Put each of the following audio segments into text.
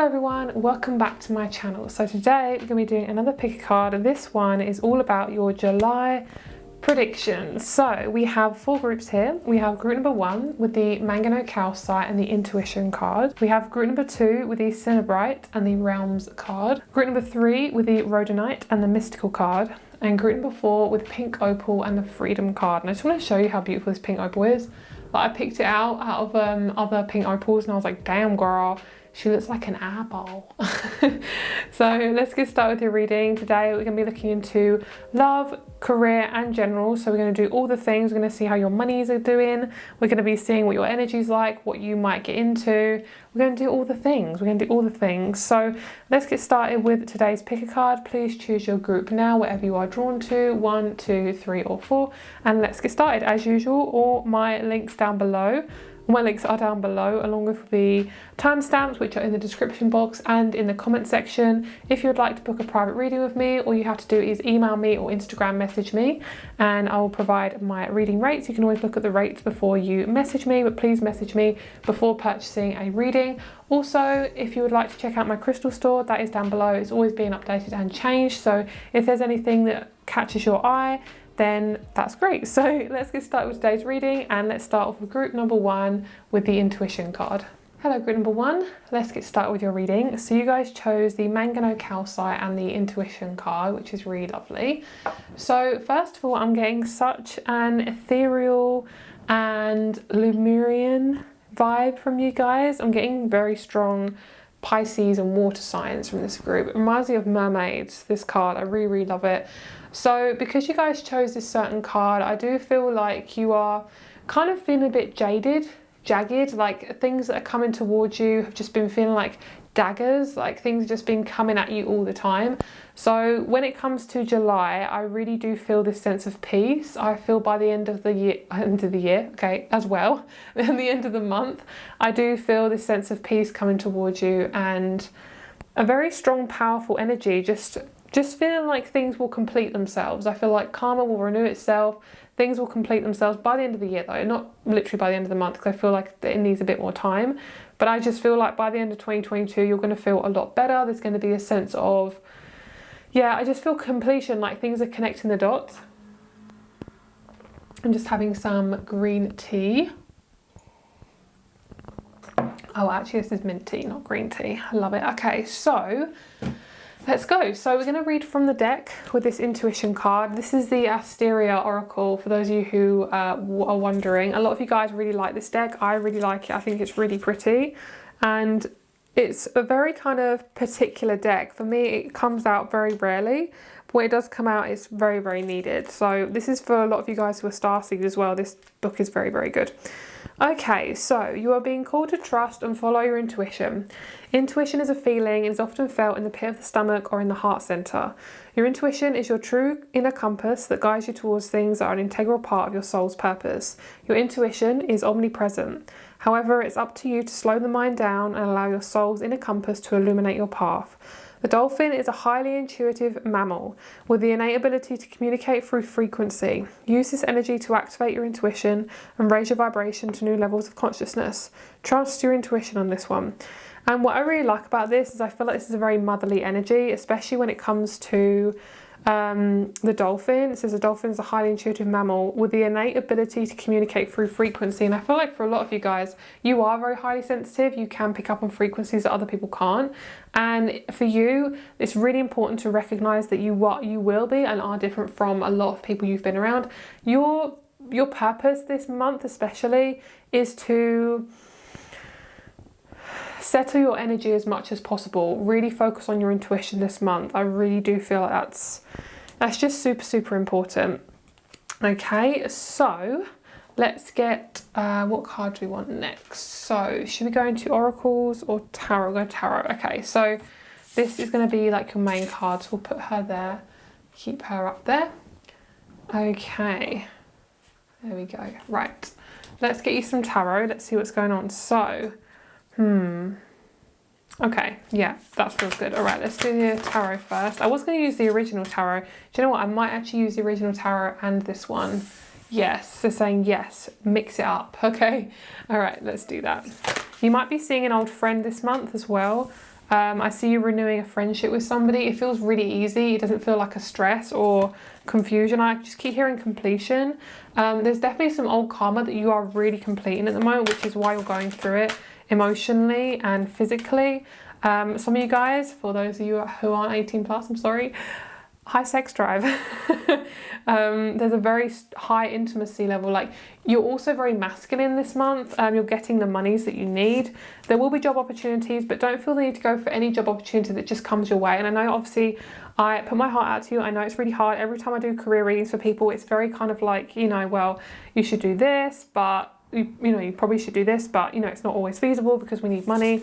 Hello everyone, welcome back to my channel. So today we're going to be doing another pick a card, and this one is all about your July predictions. So we have 4 groups here. We have group number 1 with the Mangonite Calcite and the Intuition card. We have group number 2 with the Cinnabrite and the Realms card. Group number 3 with the Rhodonite and the Mystical card. And group number 4 with Pink Opal and the Freedom card. And I just want to show you how beautiful this Pink Opal is. Like, I picked it out of other Pink Opals and I was like, damn girl, she looks like an eyeball. So let's get started with your reading. Today we're going to be looking into love, career and general. So we're going to do all the things. We're going to see how your monies are doing. We're going to be seeing what your energy's like, what you might get into. We're going to do all the things. We're going to do all the things. So let's get started with today's pick a card. Please choose your group now, whatever you are drawn to, 1, 2, 3 or 4. And let's get started as usual. All my links down below. My links are down below, along with the timestamps, which are in the description box and in the comment section. If you would like to book a private reading with me, all you have to do is email me or Instagram message me, and I will provide my reading rates. You can always look at the rates before you message me, but please message me before purchasing a reading. Also, if you would like to check out my crystal store, that is down below. It's always being updated and changed, so if there's anything that catches your eye, then that's great. So let's get started with today's reading, and let's start off with group number 1 with the Intuition card. Hello group number 1, let's get started with your reading. So you guys chose the Mangonite Calcite and the Intuition card, which is really lovely. So first of all, I'm getting such an ethereal and Lemurian vibe from you guys. I'm getting very strong Pisces and water signs from this group. It reminds me of mermaids, this card. I really love it. So because you guys chose this certain card, I do feel like you are kind of feeling a bit jagged, like things that are coming towards you have just been feeling like daggers, like things have just been coming at you all the time. So when it comes to July, I really do feel this sense of peace. I feel by the end of the year, okay, as well, and the end of the month, I do feel this sense of peace coming towards you and a very strong, powerful energy, just feeling like things will complete themselves. I feel like karma will renew itself. Things will complete themselves by the end of the year though, not literally by the end of the month, because I feel like it needs a bit more time. But I just feel like by the end of 2022, you're going to feel a lot better. There's going to be a sense of, yeah, I just feel completion, like things are connecting the dots. I'm just having some green tea. Oh, actually this is mint tea, not green tea. I love it. Okay, so let's go. So we're going to read from the deck with this Intuition card. This is the Asteria Oracle, for those of you who are wondering. A lot of you guys really like this deck. I really like it. I think it's really pretty. And it's a very kind of particular deck. For me, it comes out very rarely. But when it does come out, it's very needed. So this is for a lot of you guys who are starseeds as well. This book is very good. Okay, so you are being called to trust and follow your intuition. Intuition is a feeling and is often felt in the pit of the stomach or in the heart center. Your intuition is your true inner compass that guides you towards things that are an integral part of your soul's purpose. Your intuition is omnipresent. However, it's up to you to slow the mind down and allow your soul's inner compass to illuminate your path. The dolphin is a highly intuitive mammal with the innate ability to communicate through frequency. Use this energy to activate your intuition and raise your vibration to new levels of consciousness. Trust your intuition on this one. And what I really like about this is I feel like this is a very motherly energy, especially when it comes to the dolphin. It says the dolphin is a highly intuitive mammal with the innate ability to communicate through frequency. And I feel like for a lot of you guys, you are very highly sensitive. You can pick up on frequencies that other people can't. And for you, it's really important to recognize that you will be and are different from a lot of people you've been around. Your purpose this month especially is to settle your energy as much as possible. Really focus on your intuition this month. I really do feel like that's just super important. Okay, so let's get what card do we want next? So should we go into oracles or tarot? Go tarot. Okay, so this is going to be like your main card, so we'll put her there, keep her up there. Okay, there we go. Right, let's get you some tarot. Let's see what's going on. So okay, yeah, that feels good. All right, let's do the tarot first. I was going to use the original tarot. Do you know what? I might actually use the original tarot and this one. Yes, they're saying yes, mix it up. Okay, all right, let's do that. You might be seeing an old friend this month as well. I see you renewing a friendship with somebody. It feels really easy. It doesn't feel like a stress or confusion. I just keep hearing completion. There's definitely some old karma that you are really completing at the moment, which is why you're going through it emotionally and physically. Some of you guys, for those of you who aren't 18 plus, I'm sorry, high sex drive. There's a very high intimacy level. Like, you're also very masculine this month. You're getting the monies that you need. There will be job opportunities, but don't feel the need to go for any job opportunity that just comes your way. And I know, obviously, I put my heart out to you. I know it's really hard. Every time I do career readings for people, it's very kind of like, you know, well, you should do this, but you know, you probably should do this, but you know, it's not always feasible because we need money.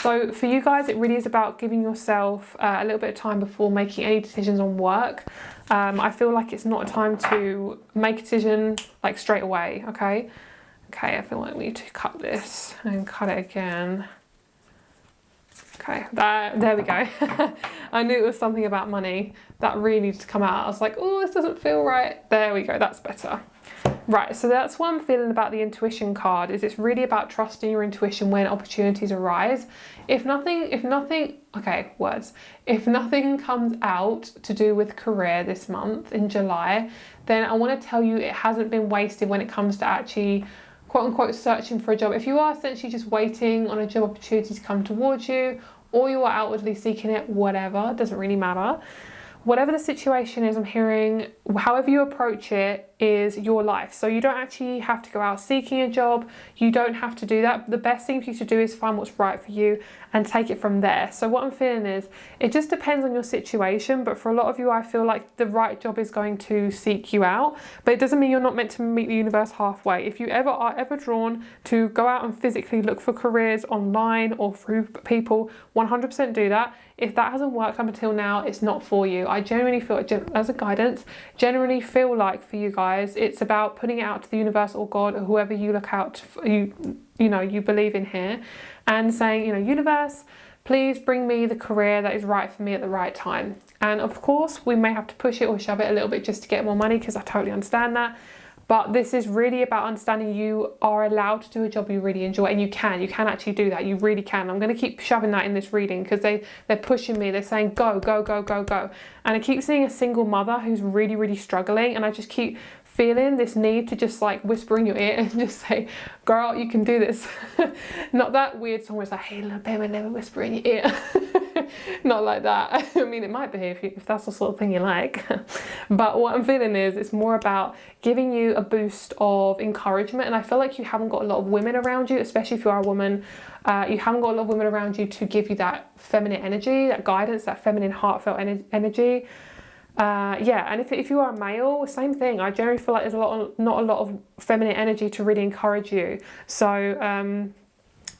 So for you guys, it really is about giving yourself a little bit of time before making any decisions on work. I feel like it's not a time to make a decision like straight away. Okay, I feel like we need to cut this and cut it again. Okay, there we go. I knew it was something about money that really needed to come out. I was like, oh, this doesn't feel right. There we go, that's better. Right, so that's what I'm feeling about the intuition card, is it's really about trusting your intuition when opportunities arise. If nothing comes out to do with career this month in July, then I want to tell you it hasn't been wasted when it comes to actually quote unquote searching for a job. If you are essentially just waiting on a job opportunity to come towards you, or you are outwardly seeking it, whatever, it doesn't really matter. Whatever the situation is, I'm hearing, however you approach it is your life. So you don't actually have to go out seeking a job. You don't have to do that. The best thing for you to do is find what's right for you and take it from there. So what I'm feeling is, it just depends on your situation. But for a lot of you, I feel like the right job is going to seek you out. But it doesn't mean you're not meant to meet the universe halfway. If you are ever drawn to go out and physically look for careers online or through people, 100% do that. If that hasn't worked up until now, it's not for you. I genuinely feel, as a guidance, generally feel like for you guys, it's about putting it out to the universe or God or whoever you look out for, you believe in here, and saying, you know, universe, please bring me the career that is right for me at the right time. And of course, we may have to push it or shove it a little bit just to get more money, because I totally understand that. But this is really about understanding you are allowed to do a job you really enjoy, and you can actually do that. You really can. I'm going to keep shoving that in this reading because they're pushing me. They're saying go, go, go, go, go. And I keep seeing a single mother who's really, really struggling, and I just keep feeling this need to just like whisper in your ear and just say, girl, you can do this. Not that weird song where it's like, hey little baby, let me whisper in your ear. Not like that. I mean, it might be if that's the sort of thing you like. But what I'm feeling is, it's more about giving you a boost of encouragement. And I feel like you haven't got a lot of women around you, especially if you are a woman. You haven't got a lot of women around you to give you that feminine energy, that guidance, that feminine heartfelt energy. And if you are a male, same thing. I generally feel like there's not a lot of feminine energy to really encourage you. So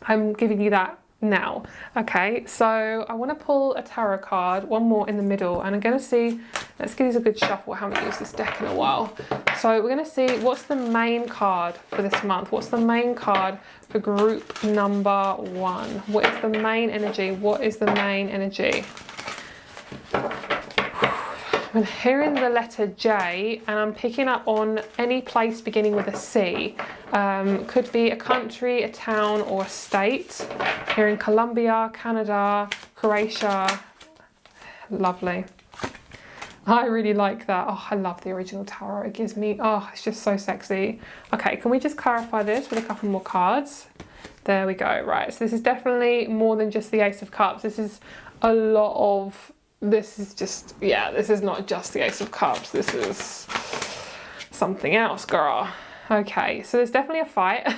I'm giving you that now. Okay, so I want to pull a tarot card, one more in the middle, and I'm going to see, let's give these a good shuffle. I haven't used this deck in a while. So we're going to see what's the main card for this month. What's the main card for group number 1? What is the main energy? What is the main energy? I'm hearing the letter J, and I'm picking up on any place beginning with a C. Could be a country, a town, or a state. Here in Colombia, Canada, Croatia. Lovely. I really like that. Oh, I love the original tarot. It gives me, oh, it's just so sexy. Okay, can we just clarify this with a couple more cards? There we go. Right, so this is definitely more than just the Ace of Cups. This is a lot of... This is just, yeah, this is not just the Ace of Cups. This is something else, girl. Okay, so there's definitely a fight.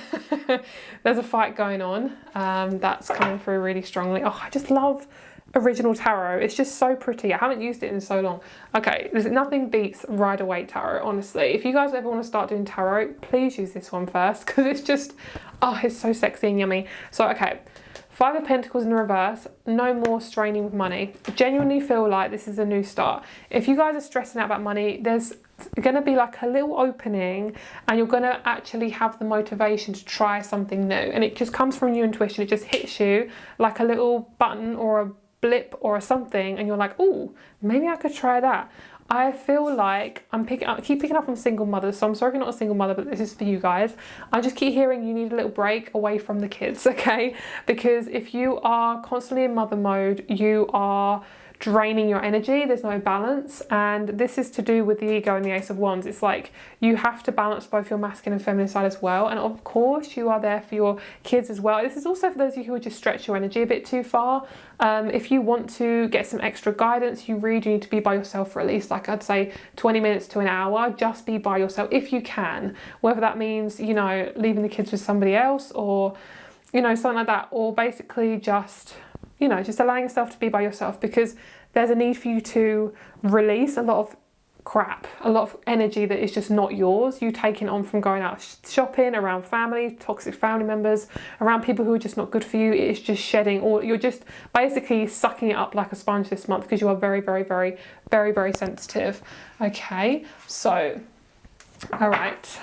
There's a fight going on. That's coming through really strongly. Oh, I just love original tarot. It's just so pretty. I haven't used it in so long. Okay, there's nothing beats Rider-Waite tarot, honestly. If you guys ever want to start doing tarot, please use this one first, because it's just, oh, it's so sexy and yummy. So, okay. 5 of Pentacles in the reverse, no more straining with money. I genuinely feel like this is a new start. If you guys are stressing out about money, there's going to be like a little opening, and you're going to actually have the motivation to try something new. And it just comes from your intuition. It just hits you like a little button or blip or a something and you're like, oh, maybe I could try that. I feel like I keep picking up on single mothers, so I'm sorry if you're not a single mother, but this is for you guys. I just keep hearing you need a little break away from the kids, okay? Because if you are constantly in mother mode, you are draining your energy, there's no balance, and this is to do with the ego and the Ace of Wands. It's like you have to balance both your masculine and feminine side as well, and of course you are there for your kids as well. This is also for those of you who would just stretch your energy a bit too far. If you want to get some extra guidance, you really do need to be by yourself for at least, like I'd say 20 minutes to an hour. Just be by yourself if you can, whether that means, you know, leaving the kids with somebody else, or, you know, something like that, or basically just, you know, just allowing yourself to be by yourself, because there's a need for you to release a lot of crap, a lot of energy that is just not yours. You taking on from going out shopping, around family, toxic family members, around people who are just not good for you. It's just shedding, or you're just basically sucking it up like a sponge this month, because you are very, very, very, very, very sensitive. Okay, so, all right.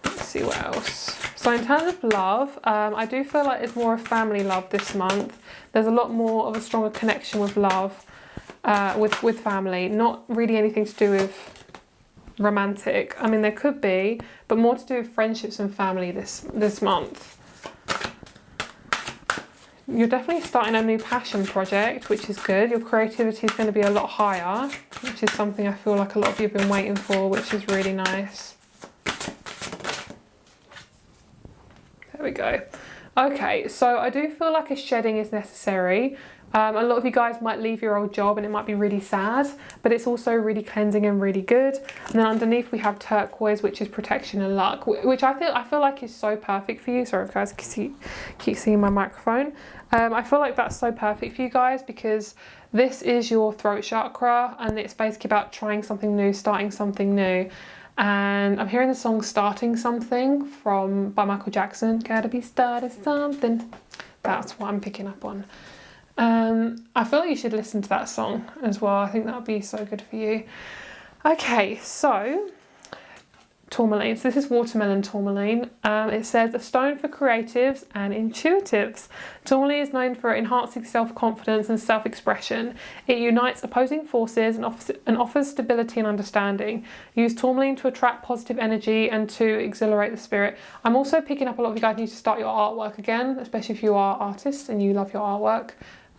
Let's see what else. So in terms of love, I do feel like it's more of family love this month. There's a lot more of a stronger connection with love, with family. Not really anything to do with romantic. I mean, there could be, but more to do with friendships and family this month. You're definitely starting a new passion project, which is good. Your creativity is going to be a lot higher, which is something I feel like a lot of you have been waiting for, which is really nice. There we go. Okay, so I do feel like a shedding is necessary. A lot of you guys might leave your old job and it might be really sad, but it's also really cleansing and really good. And then underneath we have turquoise, which is protection and luck, which I feel like is so perfect for you. Sorry if you guys keep seeing my microphone. I feel like that's so perfect for you guys, because this is your throat chakra and it's basically about trying something new, starting something new. And I'm hearing the song Starting Something by Michael Jackson. Gotta be started something. That's what I'm picking up on. I feel like you should listen to that song as well. I think that would be so good for you. Okay, so tourmaline. So this is watermelon tourmaline. It says a stone for creatives and intuitives. Tourmaline is known for enhancing self-confidence and self-expression. It unites opposing forces and offers stability and understanding. Use tourmaline to attract positive energy and to exhilarate the spirit. I'm also picking up a lot of you guys need to start your artwork again, especially if you are artists and you love your artwork.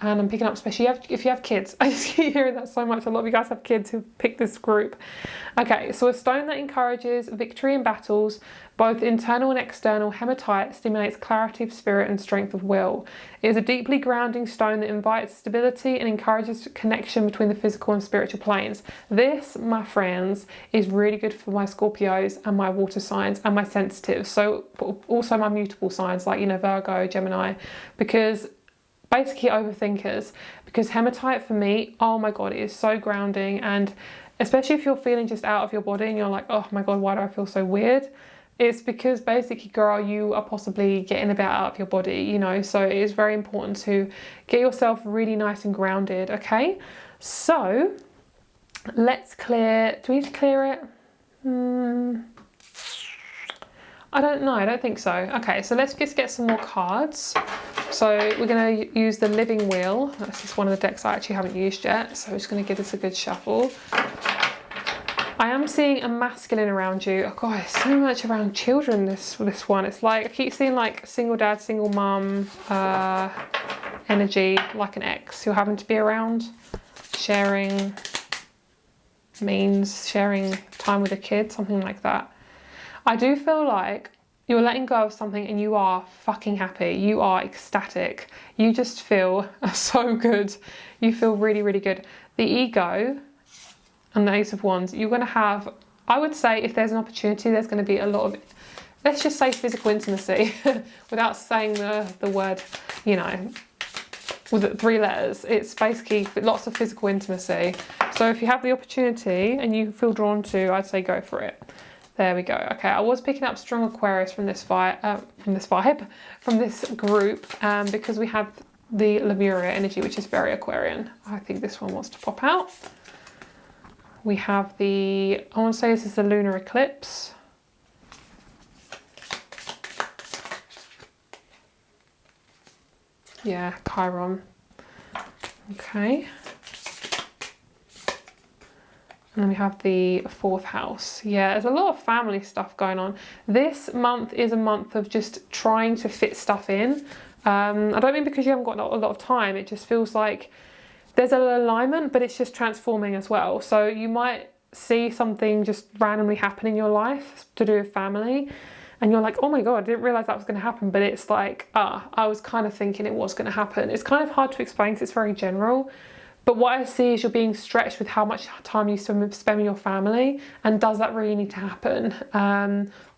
And I'm picking up, especially if you have kids. I just keep hearing that so much. A lot of you guys have kids who pick this group. Okay, so a stone that encourages victory in battles, both internal and external. Hematite stimulates clarity of spirit and strength of will. It is a deeply grounding stone that invites stability and encourages connection between the physical and spiritual planes. This, my friends, is really good for my Scorpios and my water signs and my sensitives. So also my mutable signs like, you know, Virgo, Gemini, because basically overthinkers, because hematite for me, oh my god, it is so grounding. And especially if you're feeling just out of your body and you're like, oh my god, why do I feel so weird? It's because basically, girl, you are possibly getting a bit out of your body, you know, so it is very important to get yourself really nice and grounded. Okay, so let's clear. Do we need to clear it? I don't know, I don't think so. Okay, so let's just get some more cards. So we're going to use the Living Wheel. This is one of the decks I actually haven't used yet, so we're just going to give this a good shuffle. I am seeing a masculine around you. Oh god, it's so much around children, this one. It's like, I keep seeing like single dad, single mum energy, like an ex who happen to be around. Sharing means sharing time with a kid, something like that. I do feel like you're letting go of something and you are fucking happy. You are ecstatic. You just feel so good. You feel really, really good. The ego and the Ace of Wands, you're going to have, I would say if there's an opportunity, there's going to be a lot of, let's just say physical intimacy without saying the word, you know, with the 3 letters. It's basically lots of physical intimacy. So if you have the opportunity and you feel drawn to, I'd say go for it. There we go. Okay, I was picking up strong Aquarius from this group, because we have the Lemuria energy, which is very Aquarian. I think this one wants to pop out. We have I want to say this is the lunar eclipse. Yeah, Chiron. Okay. And then we have the 4th house. Yeah, there's a lot of family stuff going on. This month is a month of just trying to fit stuff in. I don't mean because you haven't got a lot of time. It just feels like there's an alignment, but it's just transforming as well. So you might see something just randomly happen in your life to do with family. And you're like, oh my God, I didn't realize that was going to happen. But it's like, I was kind of thinking it was going to happen. It's kind of hard to explain because it's very general. But what I see is you're being stretched with how much time you spend with your family, and does that really need to happen?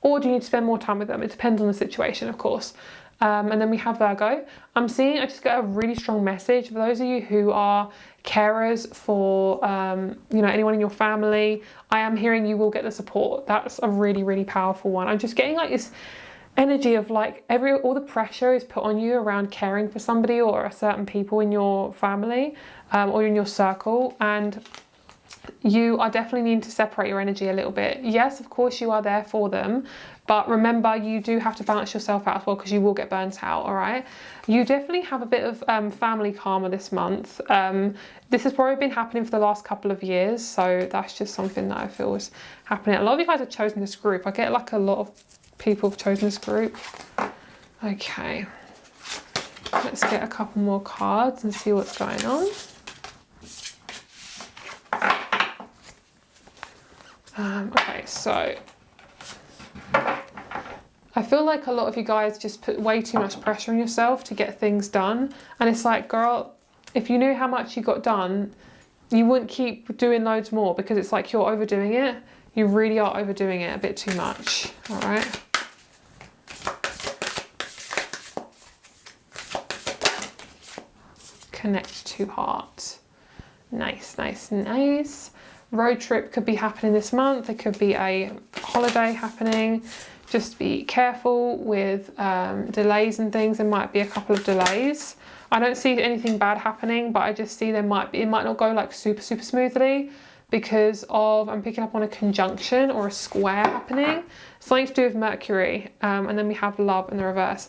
Or do you need to spend more time with them? It depends on the situation, of course. And then we have Virgo. I just get a really strong message for those of you who are carers for, anyone in your family. I am hearing you will get the support. That's a really, really powerful one. I'm just getting like this energy of like all the pressure is put on you around caring for somebody or a certain people in your family or in your circle, and you are definitely needing to separate your energy a little bit. Yes, of course you are there for them, but remember you do have to balance yourself out as well, because you will get burnt out. All right, you definitely have a bit of family karma this month. This has probably been happening for the last couple of years, so that's just something that I feel is happening. A lot of you guys have chosen this group. I get like a lot of people have chosen this group. Okay, let's get a couple more cards and see what's going on. Okay, so I feel like a lot of you guys just put way too much pressure on yourself to get things done, and it's like, girl, if you knew how much you got done, you wouldn't keep doing loads more, because it's like you're overdoing it. You really are overdoing it a bit too much. All right. Connect to heart. Nice, nice, nice. Road trip could be happening this month. There could be a holiday happening. Just be careful with delays and things. There might be a couple of delays. I don't see anything bad happening, but I just see it might not go like super smoothly, because of, I'm picking up on a conjunction or a square happening, something to do with Mercury. And then we have love in the reverse.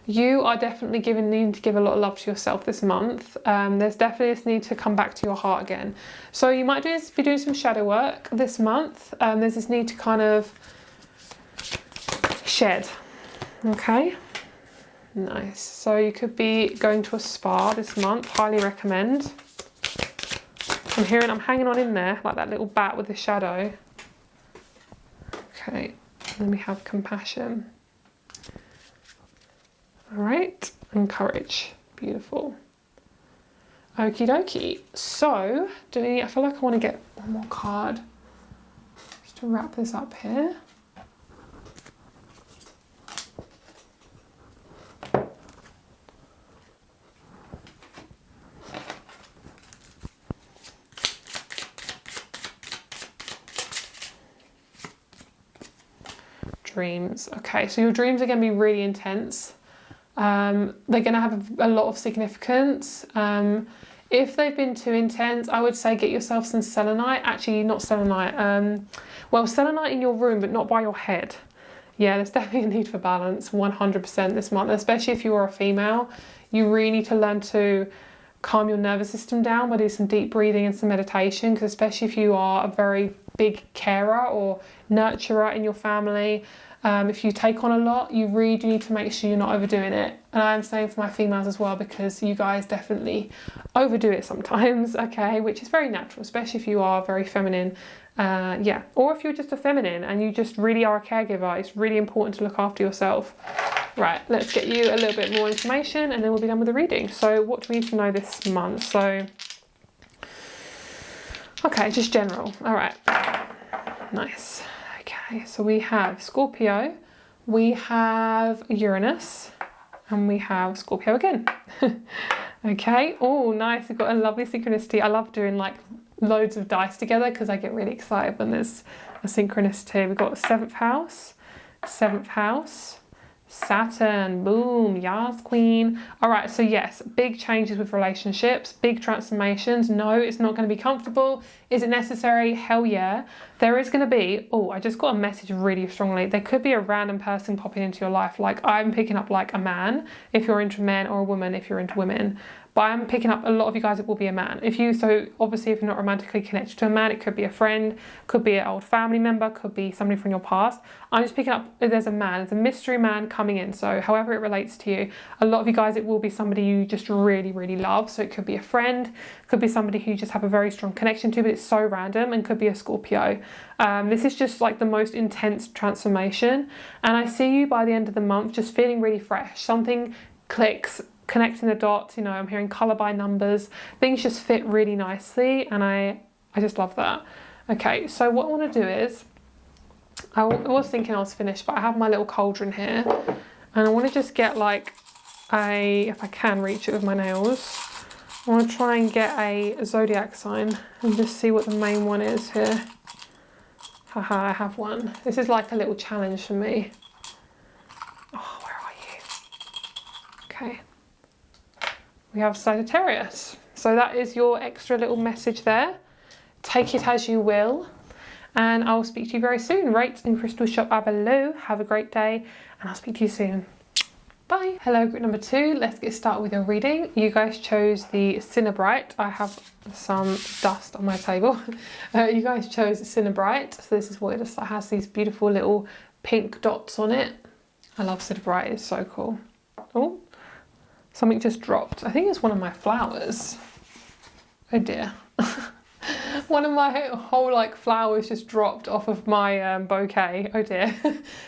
You are definitely needing to give a lot of love to yourself this month. There's definitely this need to come back to your heart again. So you might be doing some shadow work this month. There's this need to kind of shed. Okay, nice. So you could be going to a spa this month. Highly recommend. I'm hanging on in there like that little bat with the shadow. Okay, and then we have compassion. All right, and courage. Beautiful. Okie dokie. So, I feel like I want to get one more card just to wrap this up here. Dreams. Okay, so your dreams are going to be really intense. They're going to have a lot of significance. If they've been too intense, I would say get yourself some selenite. Actually, not selenite. Well, selenite in your room, but not by your head. Yeah, there's definitely a need for balance, 100% this month, especially if you are a female. You really need to learn to calm your nervous system down by doing some deep breathing and some meditation, because especially if you are a very big carer or nurturer in your family, if you take on a lot, you really do need to make sure you're not overdoing it. And I'm saying for my females as well, because you guys definitely overdo it sometimes, okay, which is very natural, especially if you are very feminine. Yeah, or if you're just a feminine and you just really are a caregiver, it's really important to look after yourself. Right, let's get you a little bit more information and then we'll be done with the reading. So what do we need to know this month? So, okay, just general. All right, nice. Okay, so we have Scorpio, we have Uranus, and we have Scorpio again. Okay, oh nice, we've got a lovely synchronicity. I love doing like loads of dice together because I get really excited when there's a synchronicity. We've got 7th house, Saturn, boom, yes, queen. All right, so yes, big changes with relationships, big transformations. No, it's not going to be comfortable. Is it necessary? Hell yeah. There is going to be, oh, I just got a message really strongly. There could be a random person popping into your life. Like I'm picking up like a man if you're into men, or a woman if you're into women. but I'm picking up a lot of you guys, it will be a man. So obviously if you're not romantically connected to a man, it could be a friend, could be an old family member, could be somebody from your past. I'm just picking up, there's a man, there's a mystery man coming in. So however it relates to you, a lot of you guys, it will be somebody you just really, really love. So it could be a friend, could be somebody who you just have a very strong connection to, but it's so random, and could be a Scorpio. This is just like the most intense transformation. And I see you by the end of the month just feeling really fresh. Something clicks, connecting the dots, you know, I'm hearing colour by numbers. Things just fit really nicely, and I just love that. Okay, so what I want to do is, I was thinking I was finished, but I have my little cauldron here, and I want to just get like if I can reach it with my nails, I want to try and get a zodiac sign and just see what the main one is here. Haha, I have one. This is like a little challenge for me. Oh, where are you? Okay. We have Sagittarius. So that is your extra little message there. Take it as you will. And I will speak to you very soon. Rates and crystal shop are below. Have a great day, and I'll speak to you soon. Bye. Hello, group number 2. Let's get started with your reading. You guys chose the Cinnabrite. I have some dust on my table. You guys chose Cinnabrite. So this is what it is. It has these beautiful little pink dots on it. I love Cinnabrite. It's so cool. Oh, something just dropped. I think it's one of my flowers. Oh dear. One of my whole like flowers just dropped off of my bouquet. Oh dear.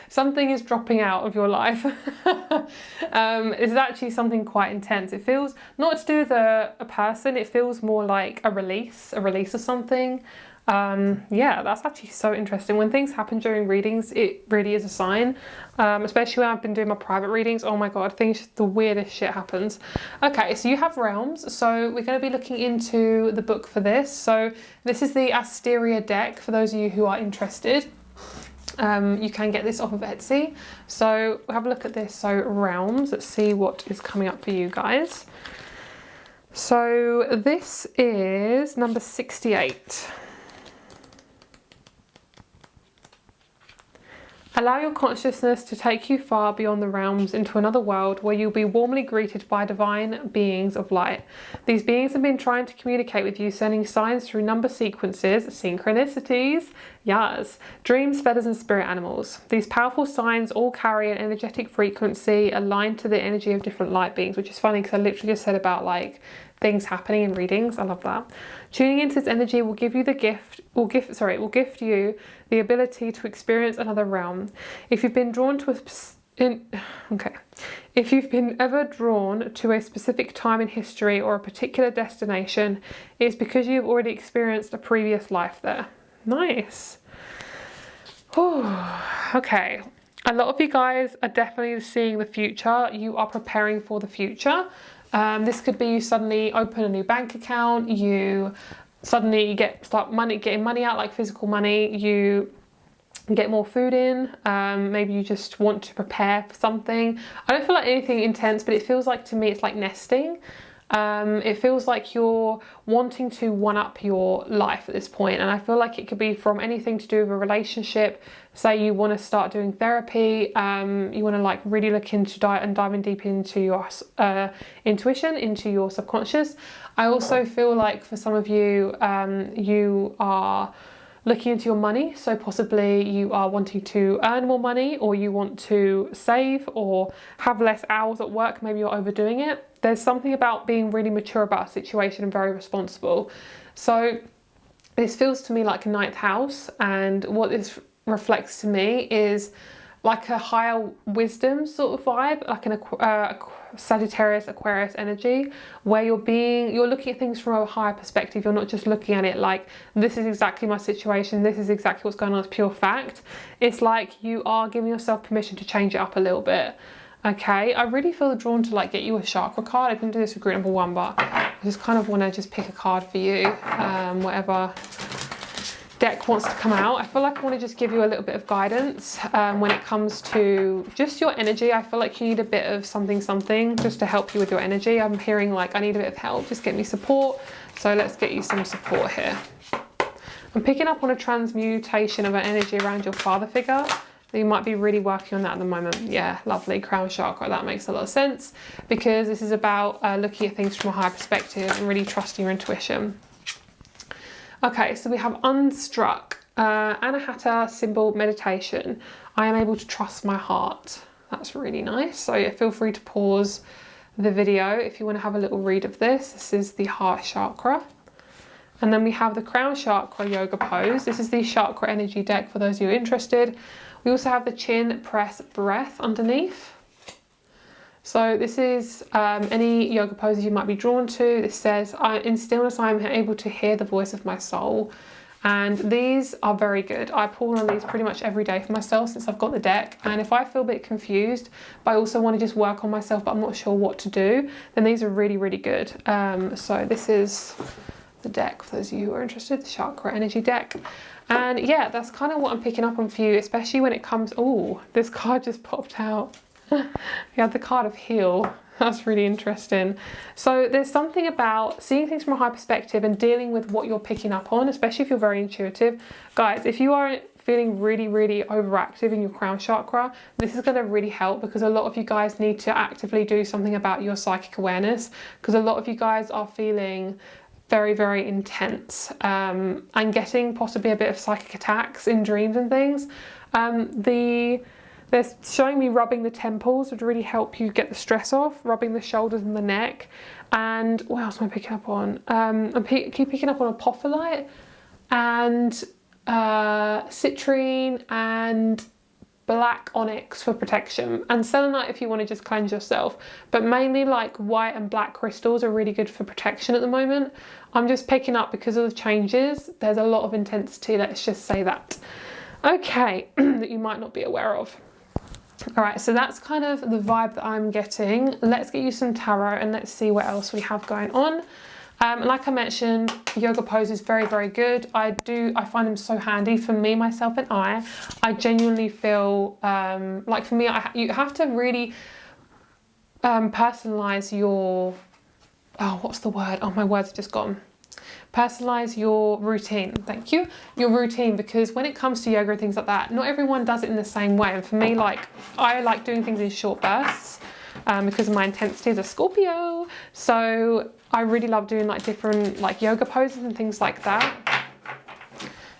Something is dropping out of your life. It's actually something quite intense. It feels not to do with a person, it feels more like a release of something. Yeah, that's actually so interesting. When things happen during readings, it really is a sign, especially when I've been doing my private readings. Oh my god, the weirdest shit happens. Okay, so you have realms, so we're going to be looking into the book for this. So this is the Asteria deck for those of you who are interested. You can get this off of Etsy. So we'll have a look at this. So realms, let's see what is coming up for you guys. So this is number 68. Allow your consciousness to take you far beyond the realms into another world where you'll be warmly greeted by divine beings of light. These beings have been trying to communicate with you, sending signs through number sequences, synchronicities, yes, dreams, feathers, and spirit animals. These powerful signs all carry an energetic frequency aligned to the energy of different light beings, which is funny because I literally just said about like things happening in readings. I love that. Tuning into this energy will give you the gift, will gift you the ability to experience another realm. If you've been drawn to if you've been ever drawn to a specific time in history or a particular destination, it's because you've already experienced a previous life there. Nice. Oh, okay. A lot of you guys are definitely seeing the future. You are preparing for the future. This could be you suddenly open a new bank account, you suddenly start getting money out, like physical money, you get more food in, maybe you just want to prepare for something. I don't feel like anything intense, but it feels like, to me, it's like nesting. It feels like you're wanting to one-up your life at this point, and I feel like it could be from anything to do with a relationship. Say you want to start doing therapy, you want to like really look into diving deep into your intuition, into your subconscious. I also feel like for some of you, you are looking into your money, so possibly you are wanting to earn more money, or you want to save or have less hours at work. Maybe you're overdoing it. There's something about being really mature about a situation and very responsible. So this feels to me like a ninth house, and what this reflects to me is like a higher wisdom sort of vibe, like an Sagittarius, Aquarius energy, where you're looking at things from a higher perspective. You're not just looking at it like, this is exactly my situation, this is exactly what's going on, it's pure fact. It's like you are giving yourself permission to change it up a little bit. Okay, I really feel drawn to like get you a chakra card. I can do this with group number 1, but I just kind of want to just pick a card for you, whatever deck wants to come out. I feel like I want to just give you a little bit of guidance when it comes to just your energy. I feel like you need a bit of something just to help you with your energy. I'm hearing like, I need a bit of help, just get me support. So let's get you some support here. I'm picking up on a transmutation of an energy around your father figure. You might be really working on that at the moment. Yeah, lovely. Crown chakra. That makes a lot of sense because this is about looking at things from a higher perspective and really trusting your intuition. Okay, so we have unstruck. Anahata symbol meditation. I am able to trust my heart. That's really nice. So yeah, feel free to pause the video if you want to have a little read of this. This is the heart chakra. And then we have the crown chakra yoga pose. This is the chakra energy deck for those of you interested. We also have the chin press breath underneath. So this is any yoga poses you might be drawn to. This says, in stillness I am able to hear the voice of my soul. And these are very good. I pull on these pretty much every day for myself since I've got the deck. And if I feel a bit confused, but I also want to just work on myself, but I'm not sure what to do, then these are really, really good. So this is the deck for those of you who are interested, the chakra energy deck. And yeah, that's kind of what I'm picking up on for you, especially when it comes, oh, this card just popped out. You have the card of heal. That's really interesting. So there's something about seeing things from a high perspective and dealing with what you're picking up on, especially if you're very intuitive. Guys, if you are feeling really, really overactive in your crown chakra, this is going to really help because a lot of you guys need to actively do something about your psychic awareness because a lot of you guys are feeling very, very intense and getting possibly a bit of psychic attacks in dreams and things. They're showing me rubbing the temples would really help you get the stress off, rubbing the shoulders and the neck. And what else am I picking up on? Keep picking up on apophyllite and citrine and black onyx for protection, and selenite if you want to just cleanse yourself, but mainly like white and black crystals are really good for protection at the moment. I'm just picking up because of the changes, there's a lot of intensity, let's just say that. Okay, that you might not be aware of. All right, so that's kind of the vibe that I'm getting. Let's get you some tarot and let's see what else we have going on. Like I mentioned, yoga pose is very, very good. I find them so handy for me, myself and I genuinely feel like for me, you have to really personalize your, oh, what's the word? Oh, my words have just gone. Personalize your routine, thank you, your routine, because when it comes to yoga and things like that, not everyone does it in the same way. And for me, like, I like doing things in short bursts because of my intensity as a Scorpio. So I really love doing like different like yoga poses and things like that.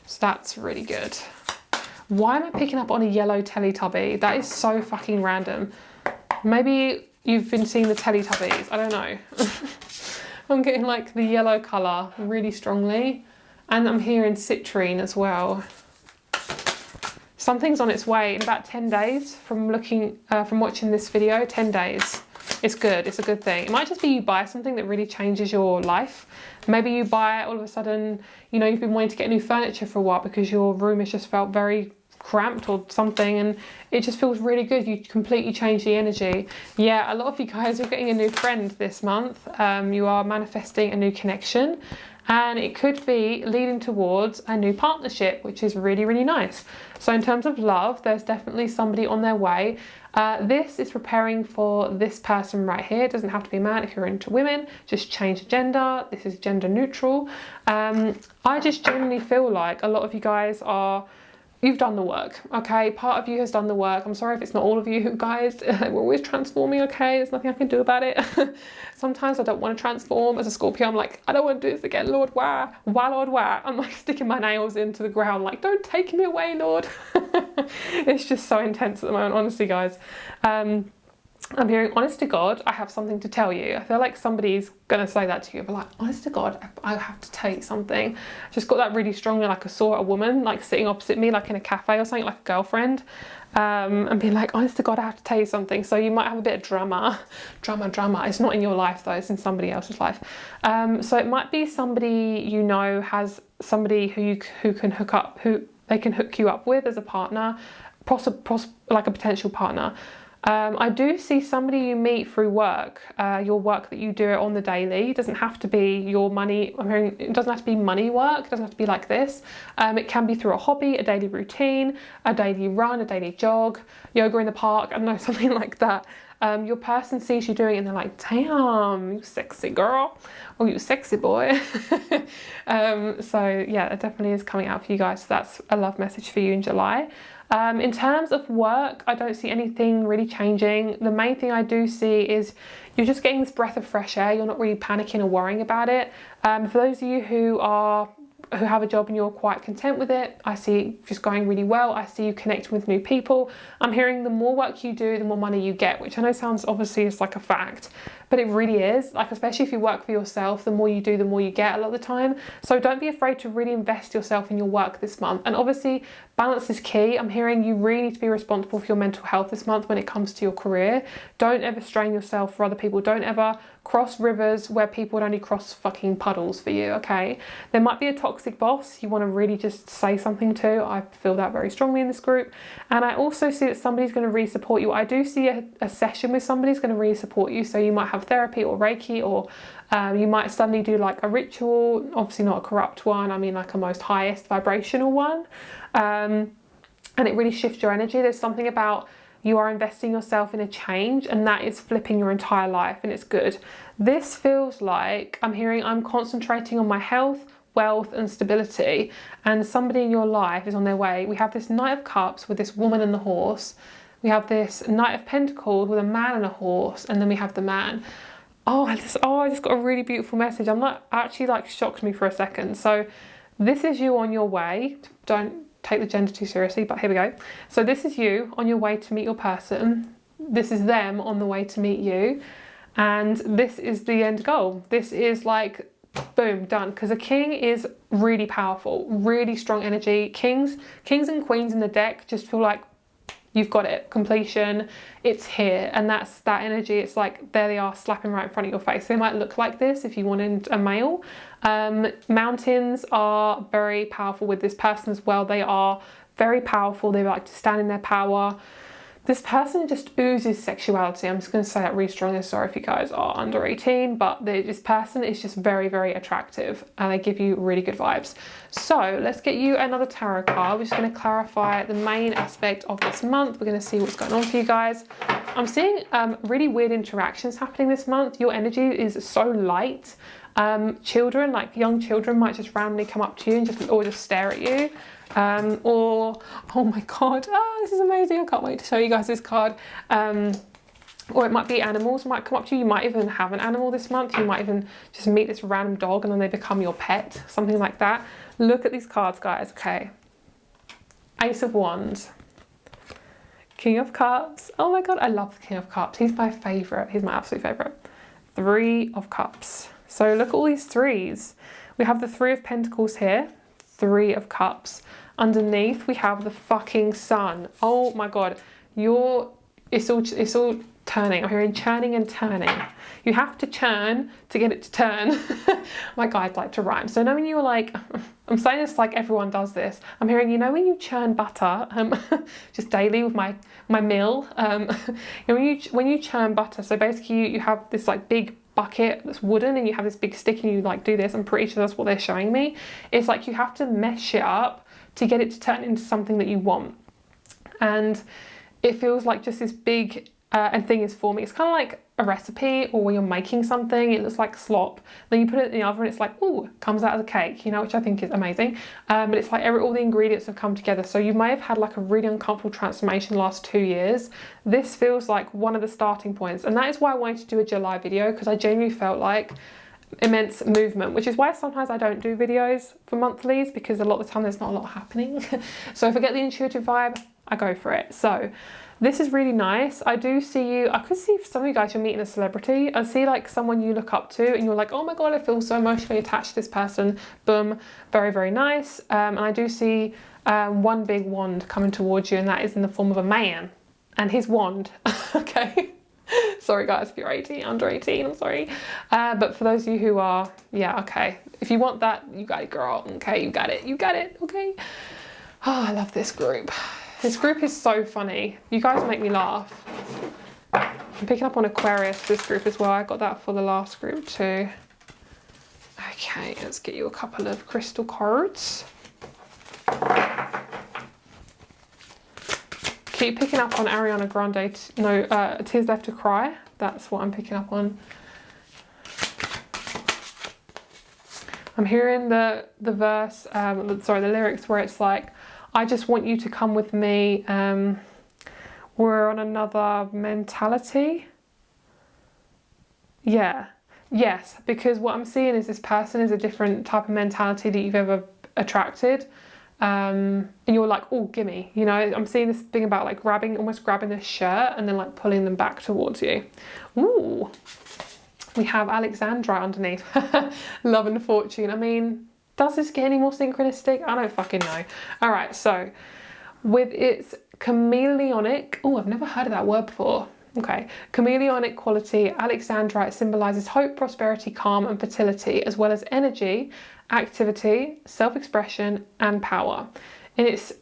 So that's really good. Why am I picking up on a yellow Teletubby? That is so fucking random. Maybe you've been seeing the Teletubbies, I don't know. I'm getting like the yellow colour really strongly, and I'm hearing citrine as well. Something's on its way in about 10 days from watching this video. 10 days. It's good, it's a good thing. It might just be you buy something that really changes your life. Maybe you buy all of a sudden, you know, you've been wanting to get new furniture for a while because your room has just felt very cramped or something, and it just feels really good. You completely change the energy. Yeah, a lot of you guys are getting a new friend this month. You are manifesting a new connection, and it could be leading towards a new partnership, which is really, really nice. So in terms of love, there's definitely somebody on their way. This is preparing for this person right here. It doesn't have to be a man if you're into women. Just change the gender. This is gender neutral. I just genuinely feel like a lot of you guys you've done the work, okay? Part of you has done the work. I'm sorry if it's not all of you guys. We're always transforming, okay? There's nothing I can do about it. Sometimes I don't want to transform. As a Scorpio, I'm like, I don't want to do this again, Lord, why? Why, Lord, why? I'm like sticking my nails into the ground, like, don't take me away, Lord. It's just so intense at the moment, honestly, guys. I'm hearing, honest to God, I have something to tell you. I feel like somebody's going to say that to you, but like, honest to God, I have to tell you something. Just got that really strongly, like I saw a woman like sitting opposite me, like in a cafe or something, like a girlfriend, and being like, honest to God, I have to tell you something. So you might have a bit of drama. It's not in your life though, it's in somebody else's life. So it might be somebody you know has somebody who can hook up, who they can hook you up with as a partner, like a potential partner. I do see somebody you meet through work, your work that you do on the daily. It doesn't have to be your money. I mean, it doesn't have to be money work. It doesn't have to be like this. It can be through a hobby, a daily routine, a daily run, a daily jog, yoga in the park. I don't know, something like that. Your person sees you doing it and they're like, damn, you sexy girl, or you sexy boy. So yeah, it definitely is coming out for you guys. So that's a love message for you in July. In terms of work, I don't see anything really changing. The main thing I do see is you're just getting this breath of fresh air. You're not really panicking or worrying about it. For those of you who have a job and you're quite content with it, I see it just going really well. I see you connecting with new people. I'm hearing the more work you do, the more money you get, which I know sounds obviously is like a fact, but it really is. Like, especially if you work for yourself, the more you do, the more you get a lot of the time. So don't be afraid to really invest yourself in your work this month. And obviously balance is key. I'm hearing you really need to be responsible for your mental health this month when it comes to your career. Don't ever strain yourself for other people. Don't ever cross rivers where people would only cross fucking puddles for you, okay? There might be a toxic boss you want to really just say something to. I feel that very strongly in this group. And I also see that somebody's going to really support you. I do see a session with somebody's going to really support you. So you might have therapy or Reiki, or you might suddenly do like a ritual, obviously not a corrupt one, I mean like a most highest vibrational one. And it really shifts your energy. There's something about you are investing yourself in a change, and that is flipping your entire life, and it's good. This feels like I'm concentrating on my health, wealth and stability, and somebody in your life is on their way. We have this Knight of Cups with this woman and the horse. We have this Knight of Pentacles with a man and a horse, and then we have the man. I just got a really beautiful message. I'm not actually, like, shocked me for a second. So this is you on your way. Don't take the gender too seriously, but here we go. So this is you on your way to meet your person. This is them on the way to meet you. And this is the end goal. This is like, boom, done. Because a king is really powerful, really strong energy. Kings and queens in the deck just feel like you've got it, completion, it's here. And that's that energy. It's like, there they are, slapping right in front of your face. They might look like this if you wanted a male. Mountains are very powerful with this person as well. They are very powerful. They like to stand in their power. This person just oozes sexuality. I'm just going to say that really strongly. Sorry if you guys are under 18, but this person is just very, very attractive, and they give you really good vibes. So let's get you another tarot card. We're just going to clarify the main aspect of this month. We're going to see what's going on for you guys. I'm seeing really weird interactions happening this month. Your energy is so light. Children, like young children, might just randomly come up to you and just stare at you. Or, oh my god, this is amazing, I can't wait to show you guys this card. Or it might be animals might come up to you. You might even have an animal this month. You might even just meet this random dog and then they become your pet, something like that. Look at these cards, guys. Okay, Ace of Wands, King of Cups. Oh my god, I love the King of Cups. He's my favorite. He's my absolute favorite. Three of Cups. So look at all these threes. We have the Three of Pentacles here, Three of Cups. Underneath we have the fucking Sun. Oh my god, it's all turning. I'm hearing churning and turning. You have to churn to get it to turn. My guys like to rhyme. So knowing you're like, I'm saying this like everyone does this. I'm hearing, you know, when you churn butter, just daily with my mill. When you churn butter, so basically you have this like big bucket that's wooden and you have this big stick and you like do this. I'm pretty sure that's what they're showing me. It's like you have to mesh it up to get it to turn into something that you want. And it feels like just this big thing is forming. It's kind of like a recipe, or when you're making something, it looks like slop. Then you put it in the oven and it's like, ooh, comes out as a cake, you know, which I think is amazing. But it's like all the ingredients have come together. So you may have had like a really uncomfortable transformation the last 2 years. This feels like one of the starting points. And that is why I wanted to do a July video, because I genuinely felt like immense movement, which is why sometimes I don't do videos for monthlies, because a lot of the time there's not a lot happening. So if I get the intuitive vibe, I go for it. So this is really nice. I do see you, I could see if some of you guys are meeting a celebrity. I see like someone you look up to and you're like, oh my god, I feel so emotionally attached to this person. Boom, very, very nice. And I do see one big wand coming towards you, and that is in the form of a man and his wand. Okay. Sorry guys, if you're 18, under 18, I'm sorry. But for those of you who are, yeah, okay. If you want that, you got it, girl. Okay, you got it, okay. Oh, I love this group. This group is so funny. You guys make me laugh. I'm picking up on Aquarius, this group as well. I got that for the last group too. Okay, let's get you a couple of crystal cards. Keep picking up on Ariana Grande. Tears Left to Cry. That's what I'm picking up on. I'm hearing the verse, the lyrics where it's like, I just want you to come with me. We're on another mentality. Yeah. Yes, because what I'm seeing is this person is a different type of mentality that you've ever attracted. And you're like, oh, gimme. You know, I'm seeing this thing about like almost grabbing a shirt and then like pulling them back towards you. Ooh. We have Alexandra underneath. Love and fortune. I mean, does this get any more synchronistic? I don't fucking know. All right, so with its chameleonic, oh, I've never heard of that word before. Okay, chameleonic quality, Alexandrite symbolises hope, prosperity, calm and fertility, as well as energy, activity, self-expression and power. In its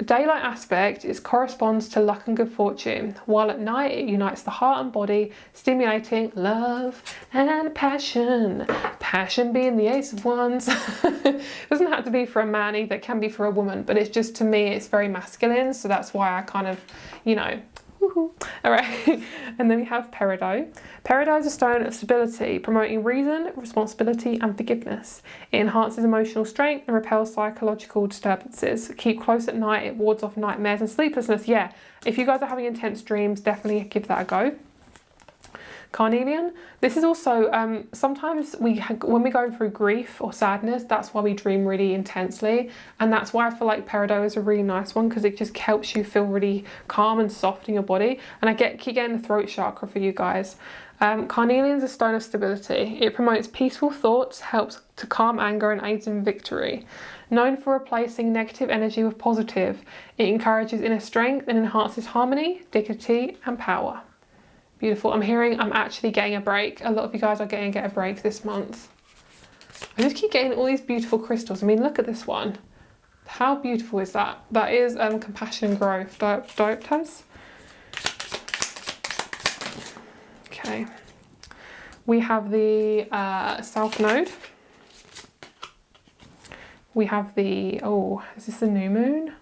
daylight aspect, it corresponds to luck and good fortune, while at night it unites the heart and body, stimulating love and passion. Passion being the Ace of Wands. It doesn't have to be for a man either, it can be for a woman, but it's just, to me, it's very masculine, so that's why I kind of, you know, all right. And then we have peridot. Peridot is a stone of stability, promoting reason, responsibility and forgiveness. It enhances emotional strength and repels psychological disturbances. Keep close at night, it wards off nightmares and sleeplessness. Yeah, if you guys are having intense dreams, definitely give that a go. Carnelian. This is also, sometimes when we're going through grief or sadness, that's why we dream really intensely. And that's why I feel like peridot is a really nice one, because it just helps you feel really calm and soft in your body. And I keep getting the throat chakra for you guys. Carnelian is a stone of stability. It promotes peaceful thoughts, helps to calm anger and aids in victory. Known for replacing negative energy with positive, it encourages inner strength and enhances harmony, dignity and power. Beautiful. I'm actually getting a break. A lot of you guys are getting a break this month. I just keep getting all these beautiful crystals. I mean, look at this one. How beautiful is that? That is compassion and growth. Dioptase. Okay. We have the South Node. We have the, oh, is this a new moon?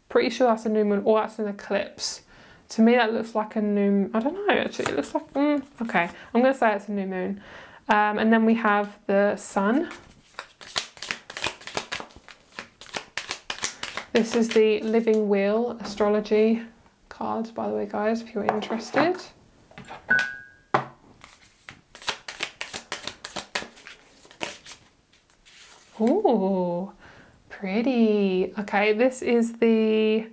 Pretty sure that's a new moon, or that's an eclipse. To me, that looks like a new, I don't know, actually, it looks like, okay, I'm going to say it's a new moon. And then we have the sun. This is the Living Wheel astrology card, by the way, guys, if you're interested. Ooh, pretty. Okay, this is the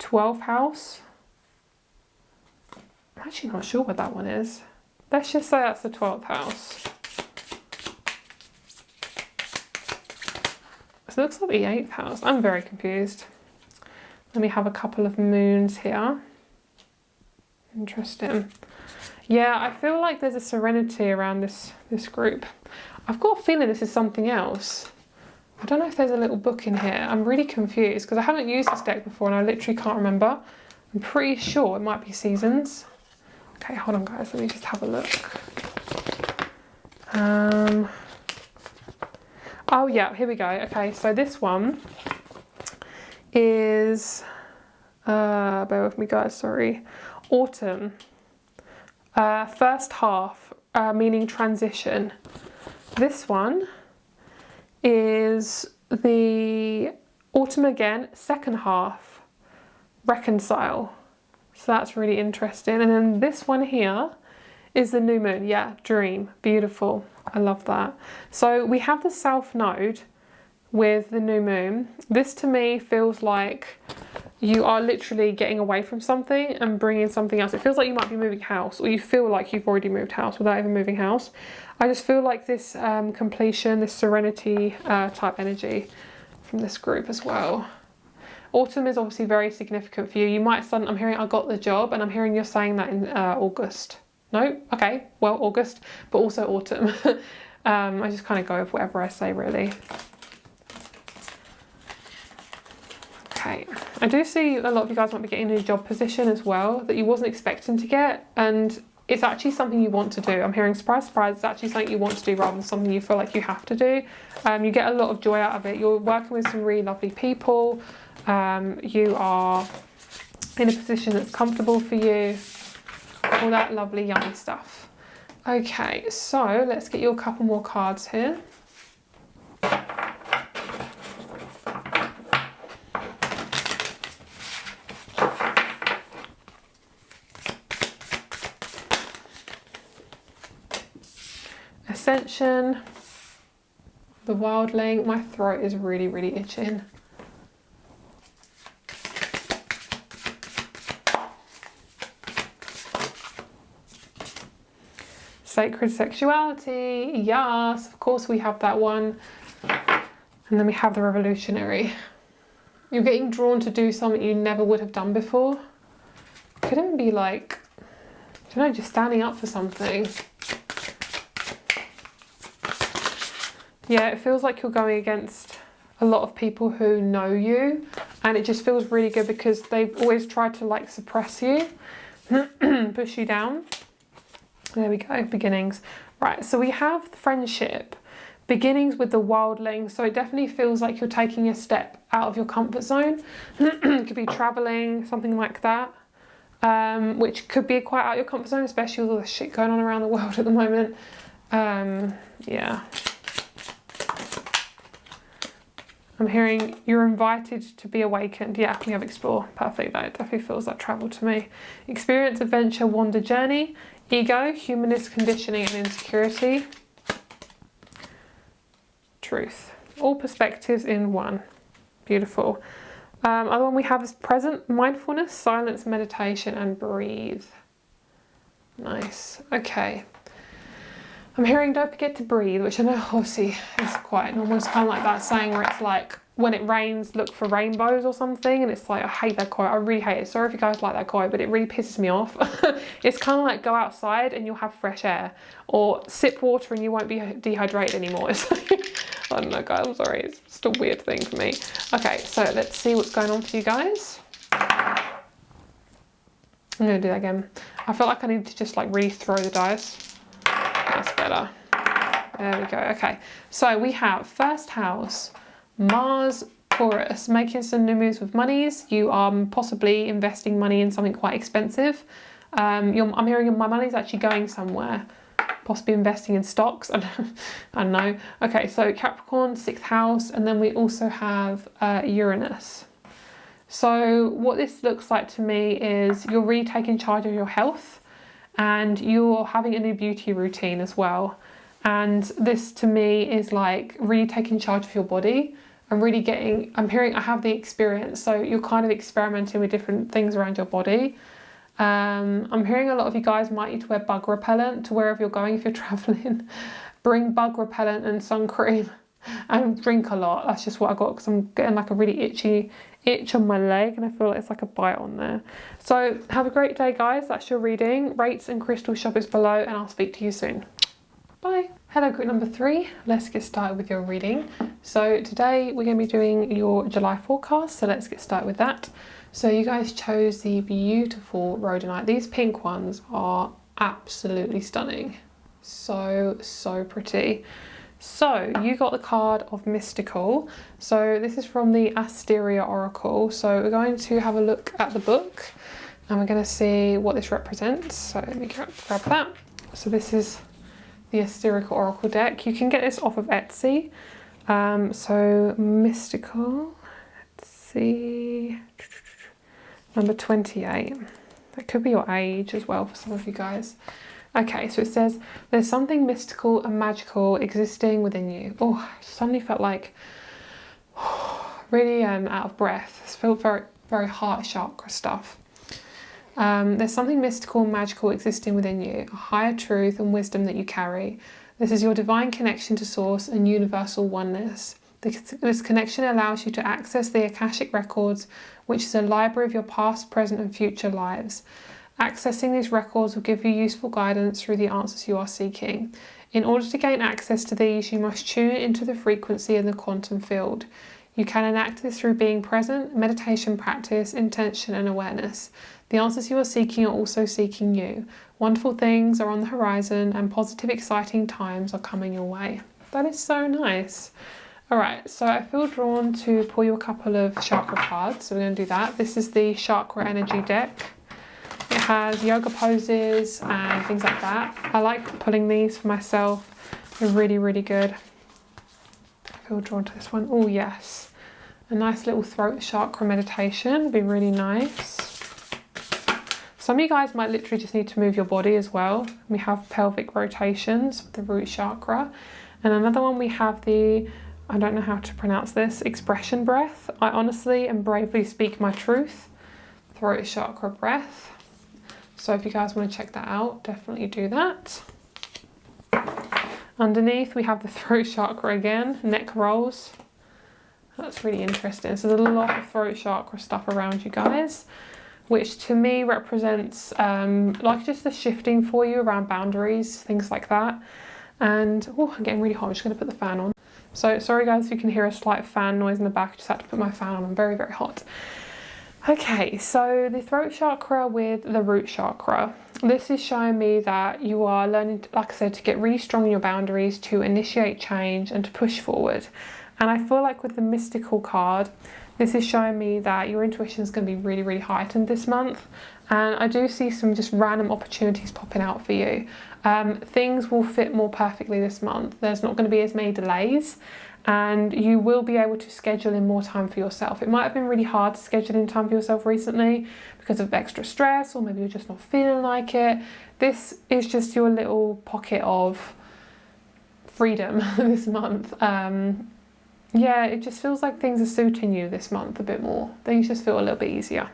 12th house. I'm actually not sure what that one is. Let's just say that's the 12th house. So it looks like the 8th house. I'm very confused. Let me have a couple of moons here. Interesting. Yeah, I feel like there's a serenity around this group. I've got a feeling this is something else. I don't know if there's a little book in here. I'm really confused because I haven't used this deck before and I literally can't remember. I'm pretty sure it might be seasons. Okay, hold on guys, let me just have a look. Oh yeah, here we go. Okay, so this one is, bear with me guys, sorry. Autumn. First half, meaning transition. This one is the autumn again, second half, reconcile. So that's really interesting. And then this one here is the new moon. Yeah, dream. Beautiful. I love that. So we have the South Node with the new moon. This to me feels like you are literally getting away from something and bringing something else. It feels like you might be moving house, or you feel like you've already moved house without even moving house. I just feel like this completion, this serenity type energy from this group as well. Autumn is obviously very significant for you. You might suddenly, I'm hearing I got the job, and I'm hearing you're saying that in August. No? Okay, well, August, but also autumn. I just kind of go with whatever I say, really. Okay, I do see a lot of you guys might be getting a new job position as well that you wasn't expecting to get, and it's actually something you want to do. I'm hearing surprise, surprise, it's actually something you want to do rather than something you feel like you have to do. You get a lot of joy out of it. You're working with some really lovely people. You are in a position that's comfortable for you. All that lovely, yummy stuff. Okay, so let's get you a couple more cards here. Ascension, the Wildling. My throat is really, really itching. Sacred Sexuality, yes, of course we have that one. And then we have the Revolutionary. You're getting drawn to do something you never would have done before. Could even be like, I don't know, just standing up for something. Yeah, it feels like you're going against a lot of people who know you, and it just feels really good because they've always tried to like suppress you, push you down. There we go, beginnings. Right, so we have friendship, beginnings with the Wildling. So it definitely feels like you're taking a step out of your comfort zone. It could be traveling, something like that, which could be quite out of your comfort zone, especially with all the shit going on around the world at the moment. Yeah. I'm hearing you're invited to be awakened. Yeah, we have explore. Perfect. That definitely feels like travel to me. Experience, adventure, wander, journey. Ego, humanist, conditioning and insecurity. Truth. All perspectives in one. Beautiful. Other one we have is present, mindfulness, silence, meditation and breathe. Nice. Okay. I'm hearing don't forget to breathe, which I know obviously is quite normal. It's kind of like that saying where it's like, when it rains, look for rainbows or something. And it's like, I hate that quote. I really hate it. Sorry if you guys like that quote, but it really pisses me off. It's kind of like go outside and you'll have fresh air, or sip water and you won't be dehydrated anymore. It's like, I don't know, guys. I'm sorry. It's just a weird thing for me. Okay, so let's see what's going on for you guys. I'm going to do that again. I feel like I need to just like really throw the dice. That's better. There we go. Okay, so we have first house, Mars, Taurus, making some new moves with monies. You are possibly investing money in something quite expensive. I'm hearing my money's actually going somewhere, possibly investing in stocks. I don't know. Okay, so Capricorn, 6th house, and then we also have Uranus. So what this looks like to me is you're really taking charge of your health, and you're having a new beauty routine as well. And this to me is like really taking charge of your body and really getting, I'm hearing, I have the experience. So you're kind of experimenting with different things around your body. I'm hearing a lot of you guys might need to wear bug repellent to wherever you're going if you're traveling. Bring bug repellent and sun cream and drink a lot. That's just what I got because I'm getting like a really itchy itch on my leg and I feel like it's like a bite on there. So have a great day, guys. That's your reading. Rates and crystal shop is below and I'll speak to you soon. Bye. Hello, group number 3. Let's get started with your reading. So today we're going to be doing your July forecast. So let's get started with that. So you guys chose the beautiful rhodonite. These pink ones are absolutely stunning. So pretty. So you got the card of Mystical. So this is from the Asteria Oracle. So we're going to have a look at the book and we're going to see what this represents. So let me grab that. So this is the Asterical Oracle deck. You can get this off of Etsy. So Mystical, let's see, number 28. That could be your age as well for some of you guys. Okay, so it says, there's something mystical and magical existing within you. Oh, I suddenly felt like really out of breath. It felt very, very heart chakra stuff. There's something mystical and magical existing within you, a higher truth and wisdom that you carry. This is your divine connection to source and universal oneness. This connection allows you to access the Akashic records, which is a library of your past, present and future lives. Accessing these records will give you useful guidance through the answers you are seeking. In order to gain access to these, you must tune into the frequency in the quantum field. You can enact this through being present, meditation practice, intention and awareness. The answers you are seeking are also seeking you. Wonderful things are on the horizon and positive, exciting times are coming your way. That is so nice. All right, so I feel drawn to pull you a couple of chakra cards. So we're going to do that. This is the Chakra Energy deck. It has yoga poses and things like that. I like pulling these for myself. They're really, really good. I feel drawn to this one. Oh, yes. A nice little throat chakra meditation would be really nice. Some of you guys might literally just need to move your body as well. We have pelvic rotations with the root chakra. And another one we have the, I don't know how to pronounce this, expression breath. I honestly and bravely speak my truth. Throat chakra breath. So if you guys want to check that out, definitely do that. Underneath we have the throat chakra again, neck rolls. That's really interesting. So there's a lot of throat chakra stuff around you guys, which to me represents like just the shifting for you around boundaries, things like that. And oh, I'm getting really hot. I'm just going to put the fan on. So sorry guys if you can hear a slight fan noise in the back. I just had to put my fan on. I'm very, very hot. Okay, so the throat chakra with the root chakra. This is showing me that you are learning, like I said, to get really strong in your boundaries, to initiate change and to push forward. And I feel like with the mystical card, this is showing me that your intuition is going to be really, really heightened this month. And I do see some just random opportunities popping out for you. Things will fit more perfectly this month. There's not going to be as many delays. And you will be able to schedule in more time for yourself. It might have been really hard to schedule in time for yourself recently because of extra stress, or maybe you're just not feeling like it. This is just your little pocket of freedom this month. Yeah, it just feels like things are suiting you this month a bit more. Things just feel a little bit easier.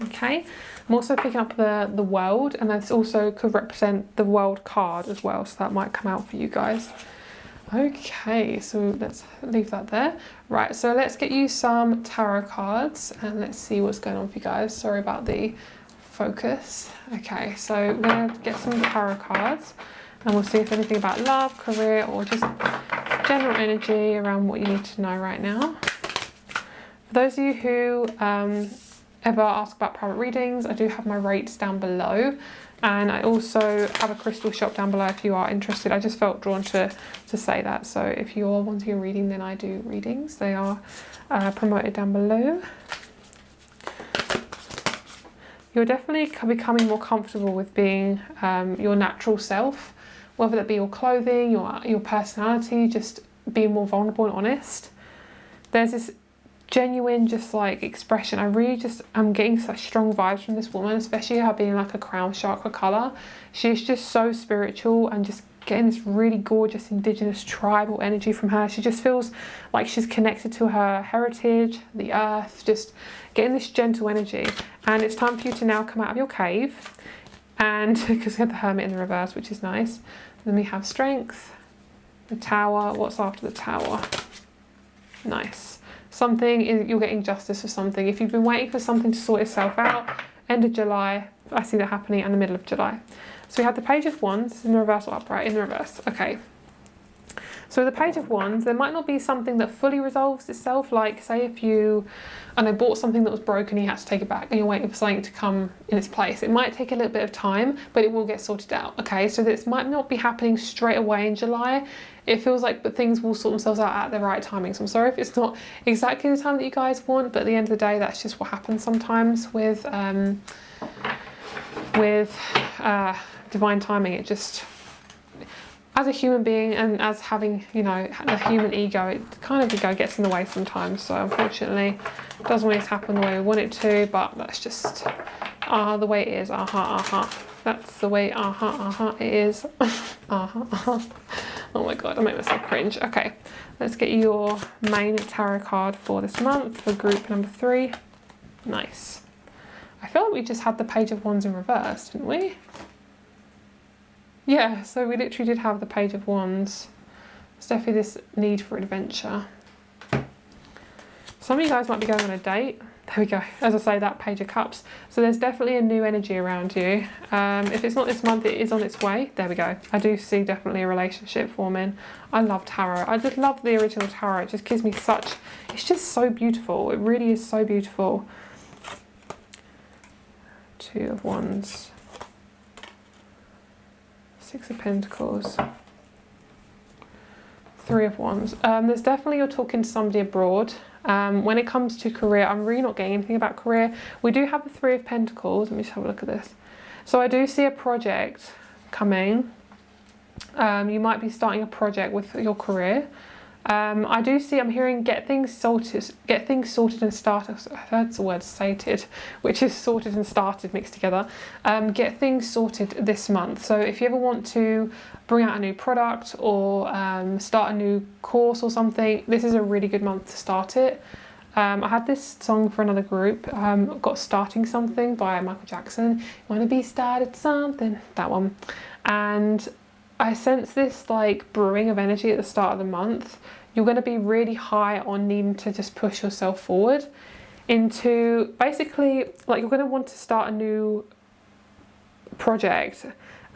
Okay, I'm also picking up the world, and this also could represent the world card as well, so that might come out for you guys. Okay, so let's leave that there. Right, so let's get you some tarot cards and let's see what's going on for you guys. Sorry about the focus. Okay, so we're going to get some tarot cards and we'll see if anything about love, career, or just general energy around what you need to know right now. For those of you who ever ask about private readings, I do have my rates down below. And I also have a crystal shop down below if you are interested. I just felt drawn to say that. So if you're wanting a reading, then I do readings. They are promoted down below. You're definitely becoming more comfortable with being your natural self, whether that be your clothing, your personality, just being more vulnerable and honest. There's this genuine just like expression. I'm getting such strong vibes from this woman, especially her being like a crown chakra color. She's just so spiritual and just getting this really gorgeous indigenous tribal energy from her. She just feels like she's connected to her heritage, the earth, just getting this gentle energy. And it's time for you to now come out of your cave, and because we had the Hermit in the reverse, which is nice. Then we have Strength, the Tower. What's after the Tower? Nice. You're getting justice for something. If you've been waiting for something to sort itself out, end of July, I see that happening, and the middle of July. So we have the Page of Wands in the reverse or upright? In the reverse. Okay. So the Page of Wands, there might not be something that fully resolves itself. Like say if you, bought something that was broken, you had to take it back and you're waiting for something to come in its place. It might take a little bit of time, but it will get sorted out. Okay, so this might not be happening straight away in July. It feels like, but things will sort themselves out at the right timing. So I'm sorry if it's not exactly the time that you guys want, but at the end of the day, that's just what happens sometimes with divine timing. It just, as a human being and as having, the human ego, ego gets in the way sometimes. So unfortunately, it doesn't always happen the way we want it to, but that's just the way it is. That's the way it is. Oh my god, I made myself cringe. Okay, let's get you your main tarot card for this month for group number 3. Nice. I feel like we just had the Page of Wands in reverse, didn't we? Yeah, so we literally did have the Page of Wands. It's definitely this need for adventure. Some of you guys might be going on a date. There we go. As I say, that Page of Cups. So there's definitely a new energy around you. If it's not this month, it is on its way. There we go. I do see definitely a relationship forming. I love tarot. I just love the original tarot. It just gives me such... It's just so beautiful. It really is so beautiful. 2 of Wands. 6 of Pentacles. 3 of Wands. There's definitely you're talking to somebody abroad. When it comes to career, I'm really not getting anything about career. We do have the 3 of Pentacles. Let me just have a look at this. So I do see a project coming. You might be starting a project with your career. I do see, I'm hearing get things sorted and started. I heard the word sated, which is sorted and started mixed together. Get things sorted this month. So if you ever want to bring out a new product or start a new course or something, this is a really good month to start it. I had this song for another group, got Starting Something by Michael Jackson. Wanna be started something, that one. And I sense this like brewing of energy at the start of the month. You're going to be really high on needing to just push yourself forward into basically like you're going to want to start a new project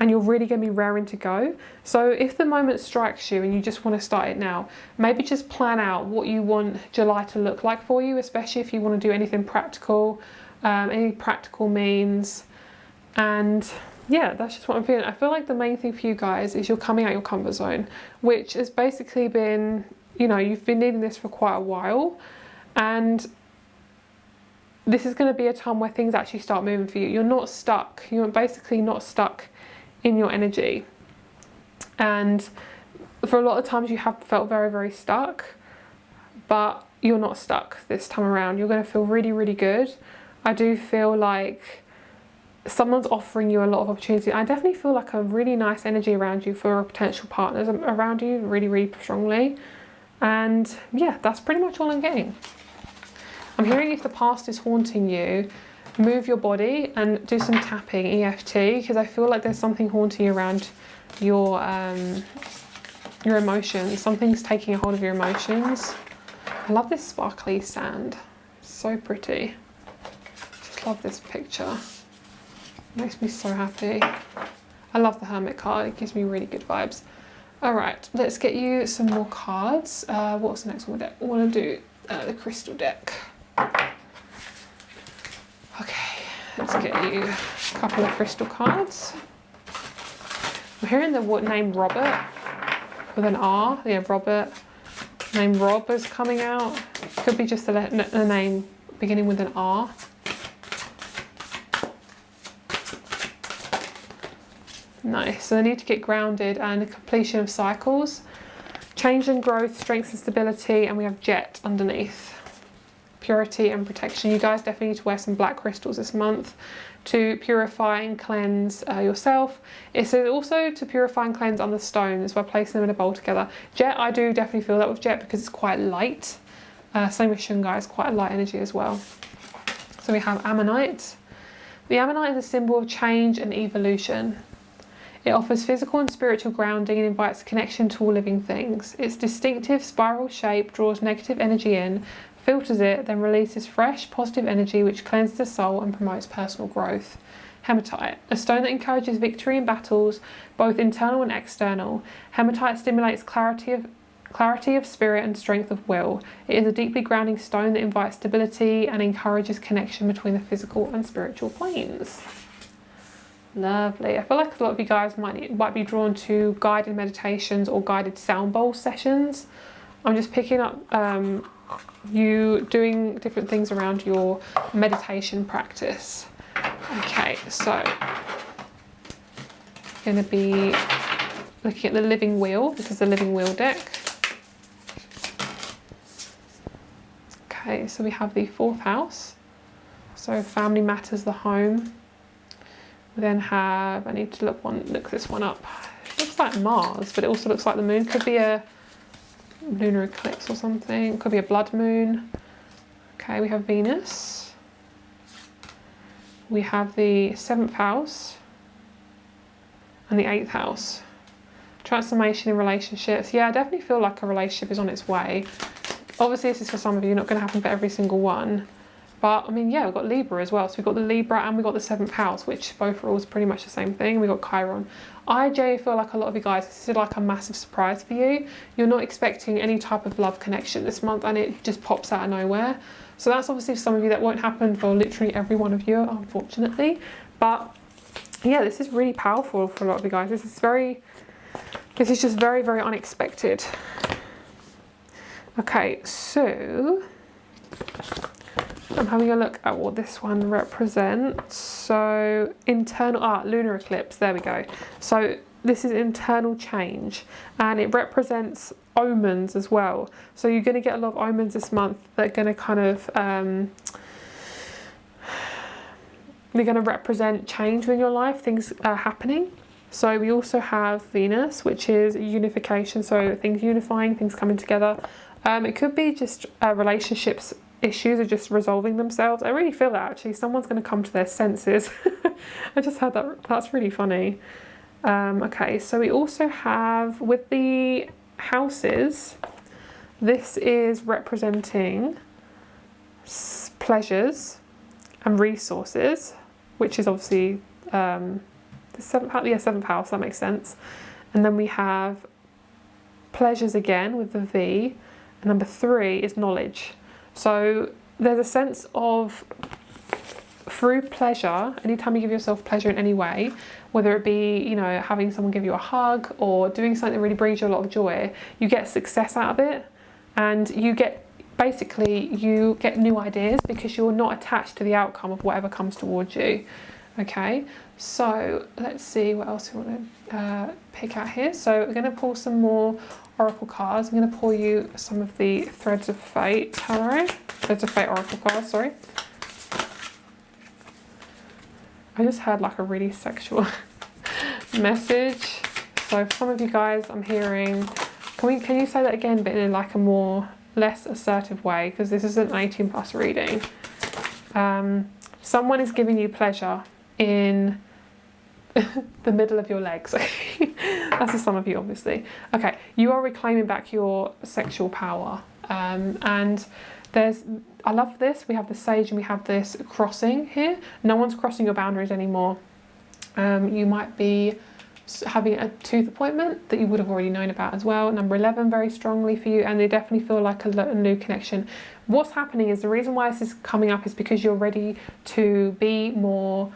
and you're really going to be raring to go. So if the moment strikes you and you just want to start it now, maybe just plan out what you want July to look like for you, especially if you want to do anything practical, any practical means. And yeah, that's just what I'm feeling. I feel like the main thing for you guys is you're coming out your comfort zone, which has basically been, you know, you've been needing this for quite a while. And this is going to be a time where things actually start moving for you. You're not stuck. You're basically not stuck in your energy. And for a lot of times you have felt very, very stuck, but you're not stuck this time around. You're going to feel really, really good. I do feel like someone's offering you a lot of opportunity. I definitely feel like a really nice energy around you for potential partners around you, really, really strongly. And yeah, that's pretty much all I'm getting. I'm hearing if the past is haunting you, move your body and do some tapping, EFT, because I feel like there's something haunting you around your emotions. Something's taking a hold of your emotions. I love this sparkly sand. It's so pretty. Just love this picture. Makes me so happy. I love the Hermit card. It gives me really good vibes. All right, let's get you some more cards. What's the next one deck? I want to do the crystal deck. Okay, let's get you a couple of crystal cards. I'm hearing the name Robert with an R. Yeah, Robert. Name Rob is coming out. Could be just a name beginning with an R. Nice. So they need to get grounded and the completion of cycles. Change and growth, strength and stability, and we have Jet underneath. Purity and protection. You guys definitely need to wear some black crystals this month to purify and cleanse yourself. It says also to purify and cleanse other stones by placing them in a bowl together. Jet, I do definitely feel that with Jet because it's quite light. Same with Shungai, it's quite a light energy as well. So we have Ammonite. The Ammonite is a symbol of change and evolution. It offers physical and spiritual grounding and invites connection to all living things. Its distinctive spiral shape draws negative energy in, filters it, then releases fresh, positive energy which cleanses the soul and promotes personal growth. Hematite, a stone that encourages victory in battles, both internal and external. Hematite stimulates clarity of spirit and strength of will. It is a deeply grounding stone that invites stability and encourages connection between the physical and spiritual planes. Lovely. I feel like a lot of you guys might be drawn to guided meditations or guided sound bowl sessions. I'm just picking up you doing different things around your meditation practice. Okay, so going to be looking at the living wheel. This is the living wheel deck. Okay, so we have the 4th house. So family matters, the home. We then have, I need to look this one up. It looks like Mars, but it also looks like the moon. Could be a lunar eclipse or something. Could be a blood moon. Okay, we have Venus. We have the 7th house and the 8th house. Transformation in relationships. Yeah, I definitely feel like a relationship is on its way. Obviously, this is for some of you, not going to happen for every single one. But, I mean, yeah, we've got Libra as well. So we've got the Libra and we've got the 7th house, which both are all pretty much the same thing. We've got Chiron. I genuinely feel like a lot of you guys, this is like a massive surprise for you. You're not expecting any type of love connection this month and it just pops out of nowhere. So that's obviously for some of you that won't happen for literally every one of you, unfortunately. But, yeah, this is really powerful for a lot of you guys. This is just very, very unexpected. Okay, so I'm having a look at what this one represents. So internal, lunar eclipse, there we go. So this is internal change, and it represents omens as well. So you're going to get a lot of omens this month that are going to kind of they're going to represent change in your life. Things are happening. So we also have Venus, which is unification, so things unifying, things coming together. It could be just relationships issues are just resolving themselves. I really feel that actually someone's going to come to their senses. I just heard that. That's really funny. Okay, so we also have with the houses, this is representing pleasures and resources, which is obviously the seventh house. Yeah, seventh house, that makes sense. And then we have pleasures again with the V, and number 3 is knowledge. So there's a sense of, through pleasure, anytime you give yourself pleasure in any way, whether it be, you know, having someone give you a hug or doing something that really brings you a lot of joy, you get success out of it, and you get, basically, you get new ideas because you're not attached to the outcome of whatever comes towards you. Okay, so let's see what else we want to pick out here. So we're going to pull some more oracle cards. I'm going to pull you some of the Threads of Fate tarot. Threads of Fate oracle cards, sorry. I just heard like a really sexual message. So for some of you guys, I'm hearing, can you say that again, but in like a more, less assertive way, because this is an 18+ reading. Someone is giving you pleasure in the middle of your legs. That's for some of you, obviously. Okay, you are reclaiming back your sexual power, and there's, I love this, we have the Sage and we have this crossing here. No one's crossing your boundaries anymore. You might be having a tooth appointment that you would have already known about as well. Number 11 very strongly for you, and they definitely feel like a new connection. What's happening is, the reason why this is coming up is because you're ready to be more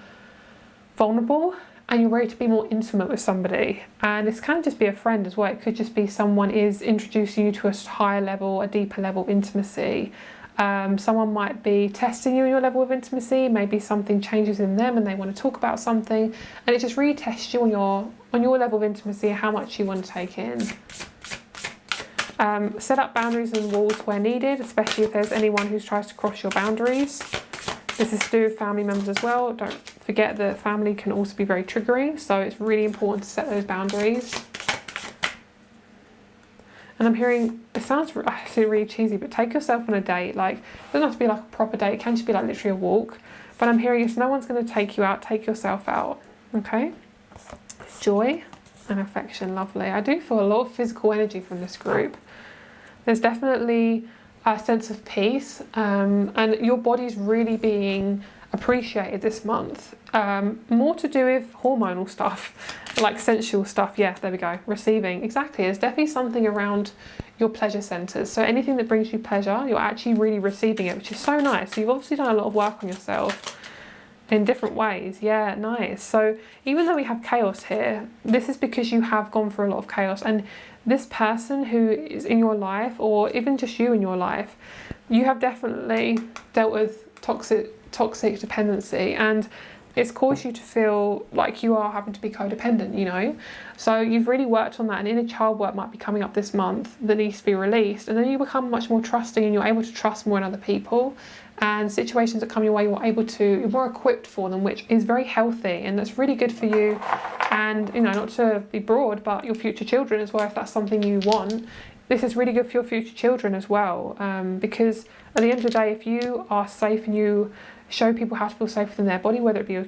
vulnerable and you're ready to be more intimate with somebody. And this can just be a friend as well. It could just be someone is introducing you to a higher level, a deeper level of intimacy. Someone might be testing you in your level of intimacy. Maybe something changes in them and they want to talk about something, and it just really tests you on your level of intimacy, how much you want to take in. Set up boundaries and walls where needed, especially if there's anyone who tries to cross your boundaries. This is to do with family members as well. Don't forget that family can also be very triggering, so it's really important to set those boundaries. And I'm hearing, it sounds actually really cheesy, but take yourself on a date. Like, it doesn't have to be like a proper date, it can just be like literally a walk. But I'm hearing, if no one's going to take you out, take yourself out. Okay? Joy and affection, lovely. I do feel a lot of physical energy from this group. There's definitely a sense of peace, and your body's really being appreciated this month. More to do with hormonal stuff, like sensual stuff. Yeah, there we go. Receiving, exactly. There's definitely something around your pleasure centers. So anything that brings you pleasure, you're actually really receiving it, which is so nice. So you've obviously done a lot of work on yourself in different ways. Yeah, nice. So even though we have chaos here, this is because you have gone through a lot of chaos, and this person who is in your life, or even just you in your life, you have definitely dealt with toxic dependency, and it's caused you to feel like you are having to be codependent, you know. So you've really worked on that, and inner child work might be coming up this month that needs to be released, and then you become much more trusting, and you're able to trust more in other people, and situations that come your way, you're more equipped for them, which is very healthy, and that's really good for you. And, you know, not to be broad, but your future children as well, if that's something you want. This is really good for your future children as well, because at the end of the day, if you are safe and you show people how to feel safe within their body, whether it be your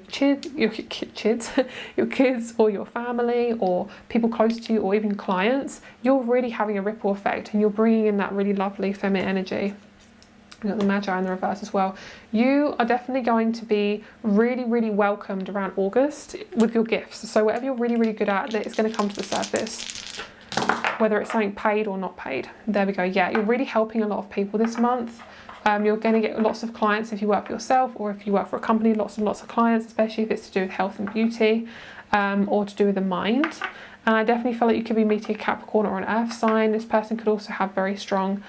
kids or your family or people close to you or even clients, you're really having a ripple effect, and you're bringing in that really lovely feminine energy. We've got the Magi in the reverse as well. You are definitely going to be really, really welcomed around August with your gifts. So whatever you're really, really good at, it's going to come to the surface, whether it's something paid or not paid. There we go. Yeah, you're really helping a lot of people this month. You're going to get lots of clients if you work for yourself, or if you work for a company, lots and lots of clients, especially if it's to do with health and beauty, or to do with the mind. And I definitely feel like you could be meeting a Capricorn or an Earth sign. This person could also have very strong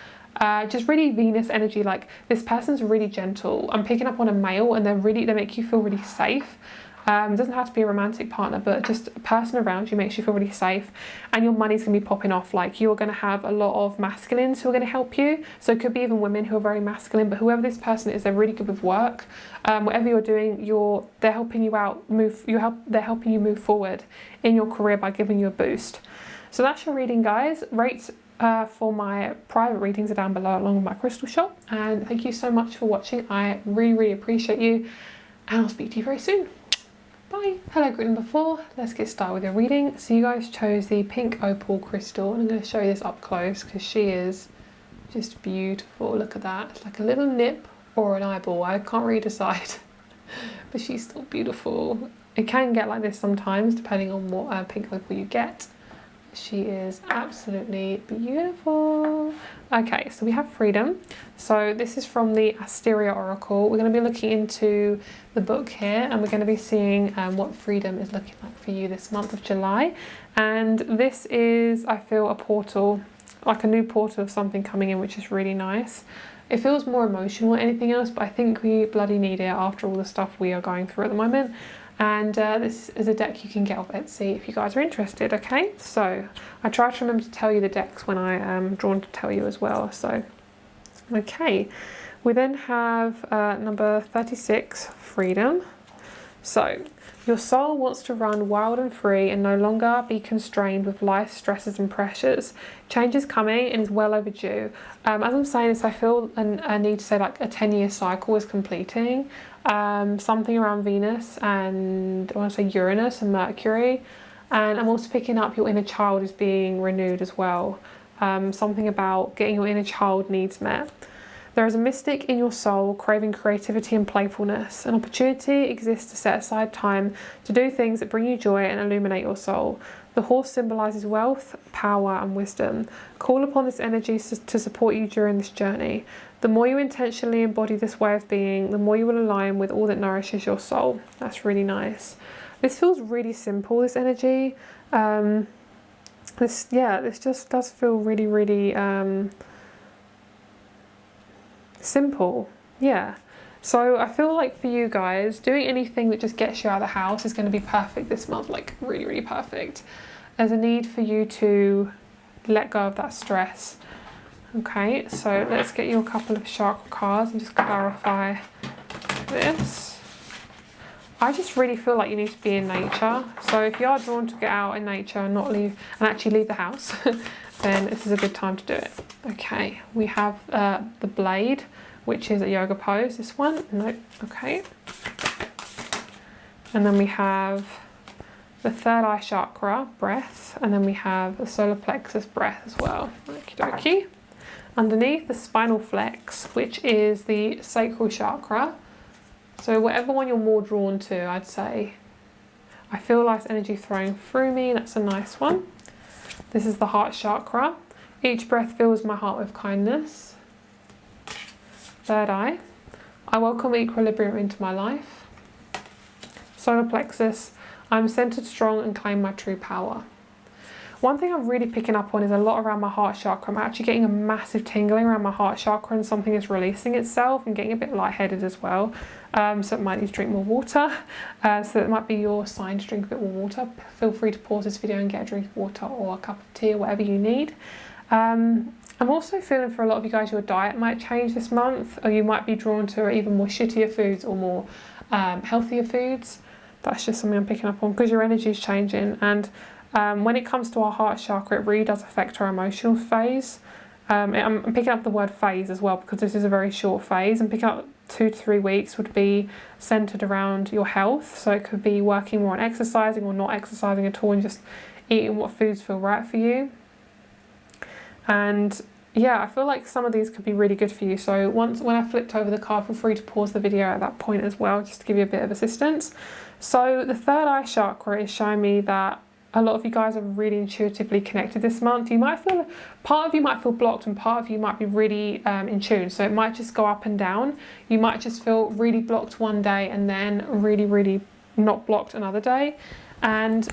just really Venus energy. Like, this person's really gentle. I'm picking up on a male, and they make you feel really safe. It doesn't have to be a romantic partner, but just a person around you makes you feel really safe, and your money's going to be popping off. Like, you're going to have a lot of masculines who are going to help you. So it could be even women who are very masculine, but whoever this person is, they're really good with work. Whatever you're doing, they're helping you out, they're helping you move forward in your career by giving you a boost. So that's your reading, guys. Rates for my private readings are down below along with my crystal shop. And thank you so much for watching. I really, really appreciate you, and I'll speak to you very soon. Bye. Hello, group number 4. Let's get started with your reading. So you guys chose the pink opal crystal, and I'm going to show you this up close because she is just beautiful. Look at that. It's like a little nip or an eyeball. I can't really decide, but she's still beautiful. It can get like this sometimes depending on what pink opal you get. She is absolutely beautiful. Okay, so we have freedom. So this is from the Asteria Oracle. We're going to be looking into the book here, and we're going to be seeing what freedom is looking like for you this month of July. And this is, I feel, a portal, like a new portal of something coming in, which is really nice. It feels more emotional than anything else, but I think we bloody need it after all the stuff we are going through at the moment. And this is a deck you can get off Etsy if you guys are interested. Okay, so I try to remember to tell you the decks when I am drawn to tell you as well. So okay, we then have number 36, freedom. So your soul wants to run wild and free and no longer be constrained with life's stresses and pressures. Change is coming and is well overdue. As I'm saying this, I feel a need to say like a 10-year cycle is completing. Something around Venus, and I want to say Uranus and Mercury. And I'm also picking up your inner child is being renewed as well. Something about getting your inner child needs met. There is a mystic in your soul craving creativity and playfulness. An opportunity exists to set aside time to do things that bring you joy and illuminate your soul. The horse symbolises wealth, power and wisdom. Call upon this energy to support you during this journey. The more you intentionally embody this way of being, the more you will align with all that nourishes your soul. That's really nice. This feels really simple, this energy. This just does feel really, really simple. Yeah. So I feel like for you guys, doing anything that just gets you out of the house is going to be perfect this month, like really, really perfect. There's a need for you to let go of that stress. Okay, so let's get you a couple of chakra cards and just clarify this. I just really feel like you need to be in nature. So if you are drawn to get out in nature and not leave and actually leave the house, then this is a good time to do it. Okay, we have the blade, which is a yoga pose. This one, no, okay. And then we have the third eye chakra, breath, and then we have the solar plexus, breath as well. Okie dokie. Underneath the spinal flex, which is the sacral chakra. So whatever one you're more drawn to, I'd say. I feel nice energy flowing through me. That's a nice one. This is the heart chakra. Each breath fills my heart with kindness. Third eye. I welcome equilibrium into my life. Solar plexus. I'm centered, strong, and claim my true power. One thing I'm really picking up on is a lot around my heart chakra. I'm actually getting a massive tingling around my heart chakra, and something is releasing itself. I'm getting a bit lightheaded as well. So it might need to drink more water. So it might be your sign to drink a bit more water. Feel free to pause this video and get a drink of water or a cup of tea or whatever you need. I'm also feeling for a lot of you guys, your diet might change this month, or you might be drawn to even more shittier foods or more healthier foods. That's just something I'm picking up on because your energy is changing. And when it comes to our heart chakra, it really does affect our emotional phase. I'm picking up the word phase as well because this is a very short phase. And picking up 2 to 3 weeks would be centered around your health. So it could be working more on exercising or not exercising at all and just eating what foods feel right for you. And yeah, I feel like some of these could be really good for you. So when I flipped over the card, feel free to pause the video at that point as well, just to give you a bit of assistance. So the third eye chakra is showing me that a lot of you guys are really intuitively connected this month. You might feel, part of you might feel blocked and part of you might be really in tune. So it might just go up and down. You might just feel really blocked one day and then really, really not blocked another day. And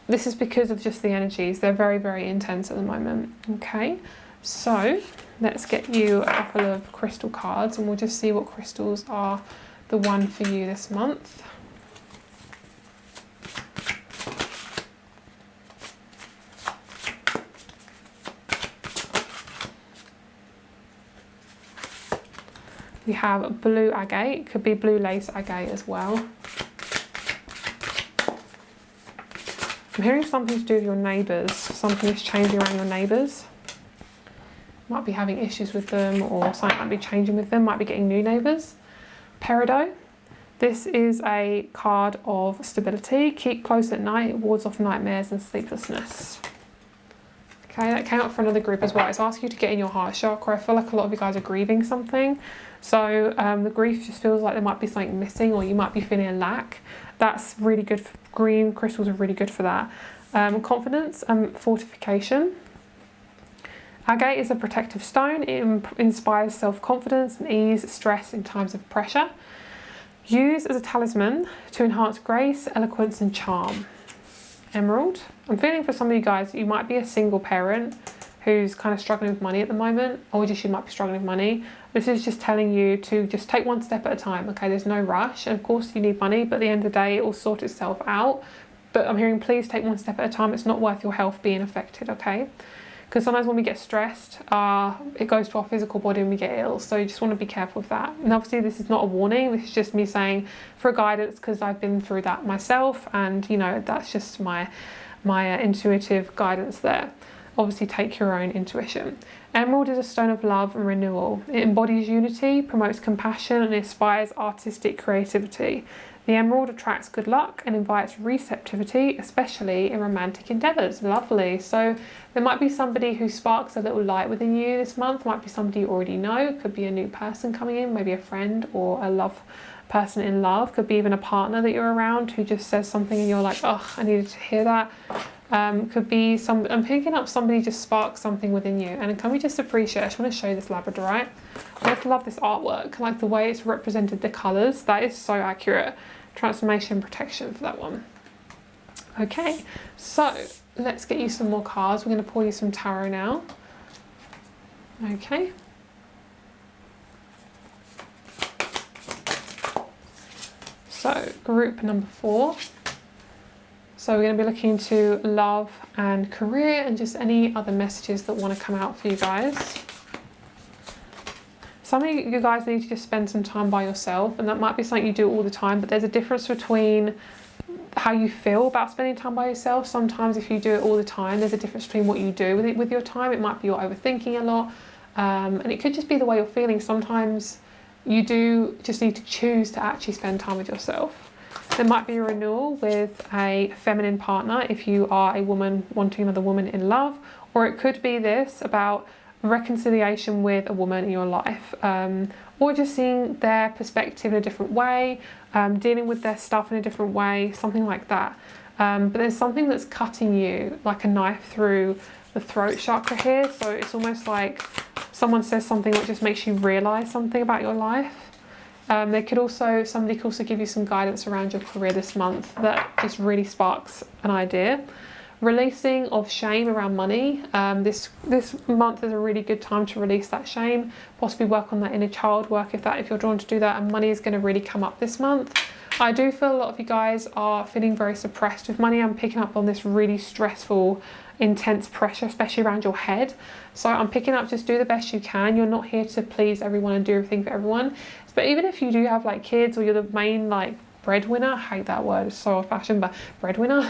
this is because of just the energies. They're very, very intense at the moment. Okay, so let's get you a couple of crystal cards and we'll just see what crystals are the one for you this month. We have blue agate, could be blue lace agate as well. I'm hearing something to do with your neighbours. Something is changing around your neighbours. Might be having issues with them, or something might be changing with them, might be getting new neighbours. Peridot. This is a card of stability. Keep close at night. It wards off nightmares and sleeplessness. Okay, that came up for another group as well. It's asking you to get in your heart chakra. I feel like a lot of you guys are grieving something. So the grief just feels like there might be something missing, or you might be feeling a lack. That's really good. Green crystals are really good for that. Confidence and fortification. Agate is a protective stone. It inspires self-confidence and ease stress in times of pressure. Use as a talisman to enhance grace, eloquence and charm. Emerald. I'm feeling for some of you guys, you might be a single parent who's kind of struggling with money at the moment, or just you might be struggling with money. This is just telling you to just take one step at a time, okay? There's no rush, and of course you need money, but at the end of the day it will sort itself out. But I'm hearing please take one step at a time. It's not worth your health being affected, okay? Because sometimes when we get stressed, it goes to our physical body and we get ill. So you just want to be careful with that. And obviously this is not a warning. This is just me saying for guidance, because I've been through that myself. And, you know, that's just my intuitive guidance there. Obviously take your own intuition. Emerald is a stone of love and renewal. It embodies unity, promotes compassion and inspires artistic creativity. The emerald attracts good luck and invites receptivity, especially in romantic endeavours. Lovely. So there might be somebody who sparks a little light within you this month. Might be somebody you already know. Could be a new person coming in, maybe a friend or a love person in love. Could be even a partner that you're around who just says something and you're like, oh, I needed to hear that. Could be I'm picking up somebody just sparks something within you. And can we just appreciate, I just want to show you this labradorite. I just love this artwork, like the way it's represented, the colours. That is so accurate. Transformation protection for that one. Okay, so let's get you some more cards. We're going to pull you some tarot now. Okay. So group number 4. So we're going to be looking into love and career and just any other messages that want to come out for you guys. Some of you guys need to just spend some time by yourself, and that might be something you do all the time, but there's a difference between how you feel about spending time by yourself. Sometimes if you do it all the time, there's a difference between what you do with your time. It might be you're overthinking a lot, and it could just be the way you're feeling. Sometimes you do just need to choose to actually spend time with yourself. There might be a renewal with a feminine partner if you are a woman wanting another woman in love, or it could be this about reconciliation with a woman in your life, or just seeing their perspective in a different way, dealing with their stuff in a different way, something like that. But there's something that's cutting you like a knife through the throat chakra here, so it's almost like someone says something that just makes you realise something about your life. Somebody could also give you some guidance around your career this month that just really sparks an idea. Releasing of shame around money. This month is a really good time to release that shame, possibly work on that inner child work if you're drawn to do that, and money is going to really come up this month. I do feel a lot of you guys are feeling very suppressed with money. I'm picking up on this really stressful, intense pressure, especially around your head. So I'm picking up, just do the best you can. You're not here to please everyone and do everything for everyone. But even if you do have like kids, or you're the main like breadwinner, I hate that word, it's so old fashioned, but breadwinner,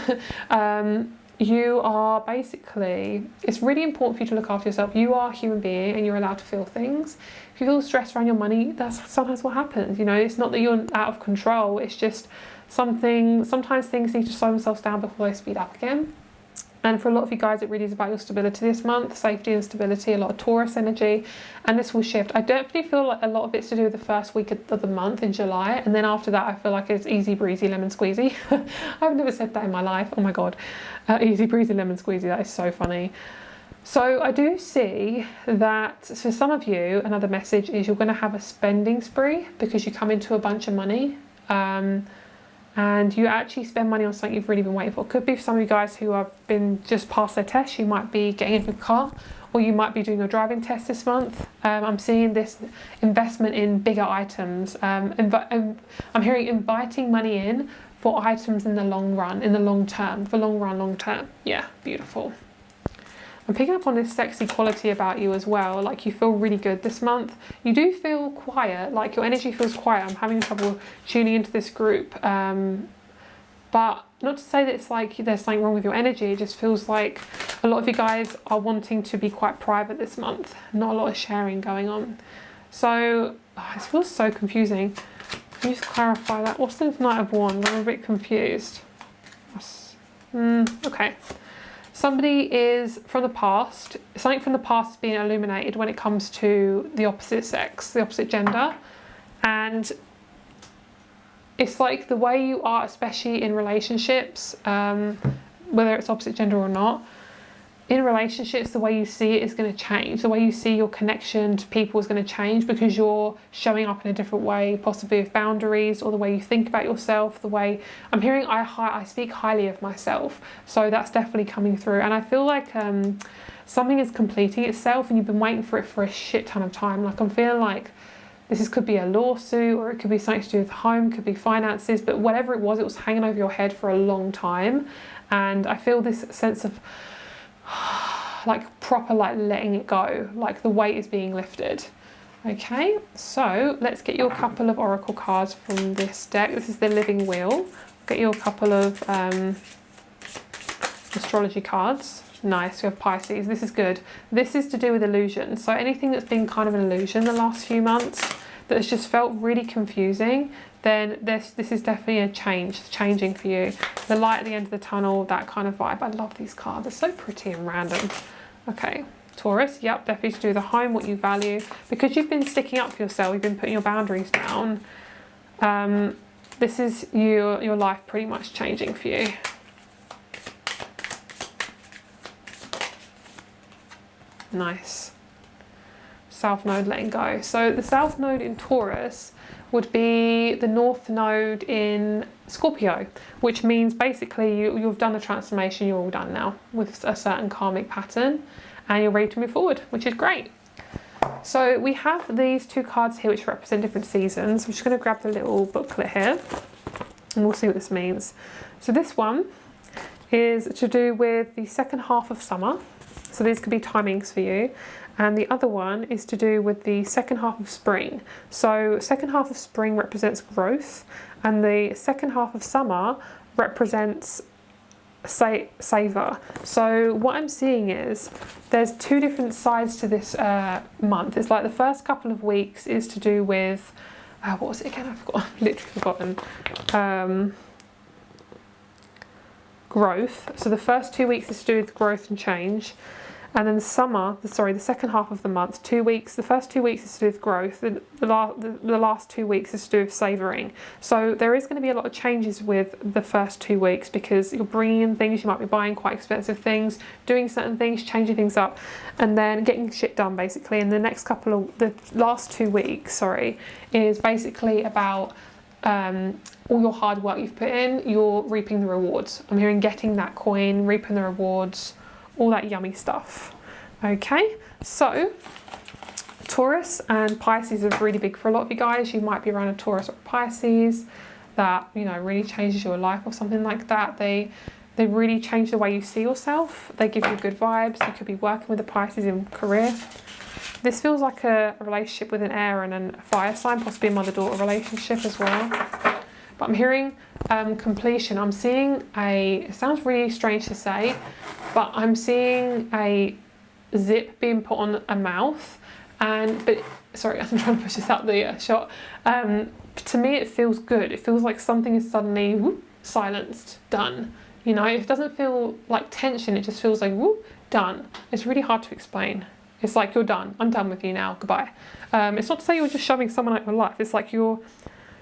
you are basically, it's really important for you to look after yourself. You are a human being and you're allowed to feel things. If you feel stressed around your money, that's sometimes what happens. You know, it's not that you're out of control, it's just sometimes things need to slow themselves down before they speed up again. And for a lot of you guys, it really is about your stability this month, safety and stability, a lot of Taurus energy, and this will shift. I definitely feel like a lot of it's to do with the first week of the month in July, and then after that I feel like it's easy breezy lemon squeezy. I've never said that in my life, oh my god. Easy breezy lemon squeezy, that is so funny. So I do see that for some of you, another message is you're going to have a spending spree because you come into a bunch of money. And you actually spend money on something you've really been waiting for. It could be for some of you guys who have been just past their test. You might be getting a new car, or you might be doing your driving test this month. I'm seeing this investment in bigger items. I'm hearing inviting money in for items in the long run, in the long term, for long term. Yeah, beautiful. I'm picking up on this sexy quality about you as well. Like you feel really good this month. You do feel quiet, like your energy feels quiet. I'm having trouble tuning into this group. But not to say that it's like there's something wrong with your energy. It just feels like a lot of you guys are wanting to be quite private this month. Not a lot of sharing going on. So, it feels so confusing. Can you just clarify that? What's the Knight of Wands? I'm a bit confused. Okay. Somebody is from the past. Something from the past is being illuminated when it comes to the opposite sex, the opposite gender. And it's like the way you are, especially in relationships, whether it's opposite gender or not, in relationships, the way you see it is going to change. The way you see your connection to people is going to change because you're showing up in a different way, possibly with boundaries, or the way you think about yourself, the way I'm hearing I speak highly of myself. So that's definitely coming through. And I feel like something is completing itself and you've been waiting for it for a shit ton of time. Like I'm feeling like could be a lawsuit, or it could be something to do with home, could be finances, but whatever it was hanging over your head for a long time. And I feel this sense of like proper like letting it go, like the weight is being lifted. Okay, so let's get you a couple of oracle cards from this deck. This is the Living Wheel. Get you a couple of astrology cards. Nice, we have Pisces. This is good. This is to do with illusions. So anything that's been kind of an illusion the last few months that has just felt really confusing, then this is definitely a changing for you. The light at the end of the tunnel, that kind of vibe. I love these cards. They're so pretty and random. Okay, Taurus, yep, definitely to do with the home, what you value. Because you've been sticking up for yourself, you've been putting your boundaries down. This is your life pretty much changing for you. Nice. South Node letting go. So the South Node in Taurus would be the North Node in Scorpio, which means basically you've done the transformation, you're all done now with a certain karmic pattern and you're ready to move forward, which is great. So we have these two cards here which represent different seasons. I'm just going to grab the little booklet here and we'll see what this means. So this one is to do with the second half of summer. So these could be timings for you. And the other one is to do with the second half of spring. So second half of spring represents growth and the second half of summer represents savor. So what I'm seeing is there's two different sides to this month. It's like the first couple of weeks is to do with, what was it again? I've literally forgotten. Growth. So the first 2 weeks is to do with growth and change. And then the second half of the month, 2 weeks, the first 2 weeks is to do with growth, the last 2 weeks is to do with savouring. So there is going to be a lot of changes with the first 2 weeks because you're bringing in things, you might be buying quite expensive things, doing certain things, changing things up, and then getting shit done basically. And the last 2 weeks, is basically about all your hard work you've put in, you're reaping the rewards. I'm hearing getting that coin, reaping the rewards, all that yummy stuff. Okay, so Taurus and Pisces are really big for a lot of you guys. You might be around a Taurus or Pisces that, you know, really changes your life or something like that. They really change the way you see yourself. They give you good vibes. You could be working with a Pisces in career. This feels like a relationship with an air and a fire sign, possibly a mother-daughter relationship as well. But I'm hearing completion. I'm seeing it sounds really strange to say, but I'm seeing a zip being put on a mouth. Sorry, I'm trying to push this out the shot. To me, it feels good. It feels like something is suddenly whoop, silenced, done. You know, it doesn't feel like tension. It just feels like whoop, done. It's really hard to explain. It's like you're done. I'm done with you now. Goodbye. It's not to say you're just shoving someone out of your life. It's like you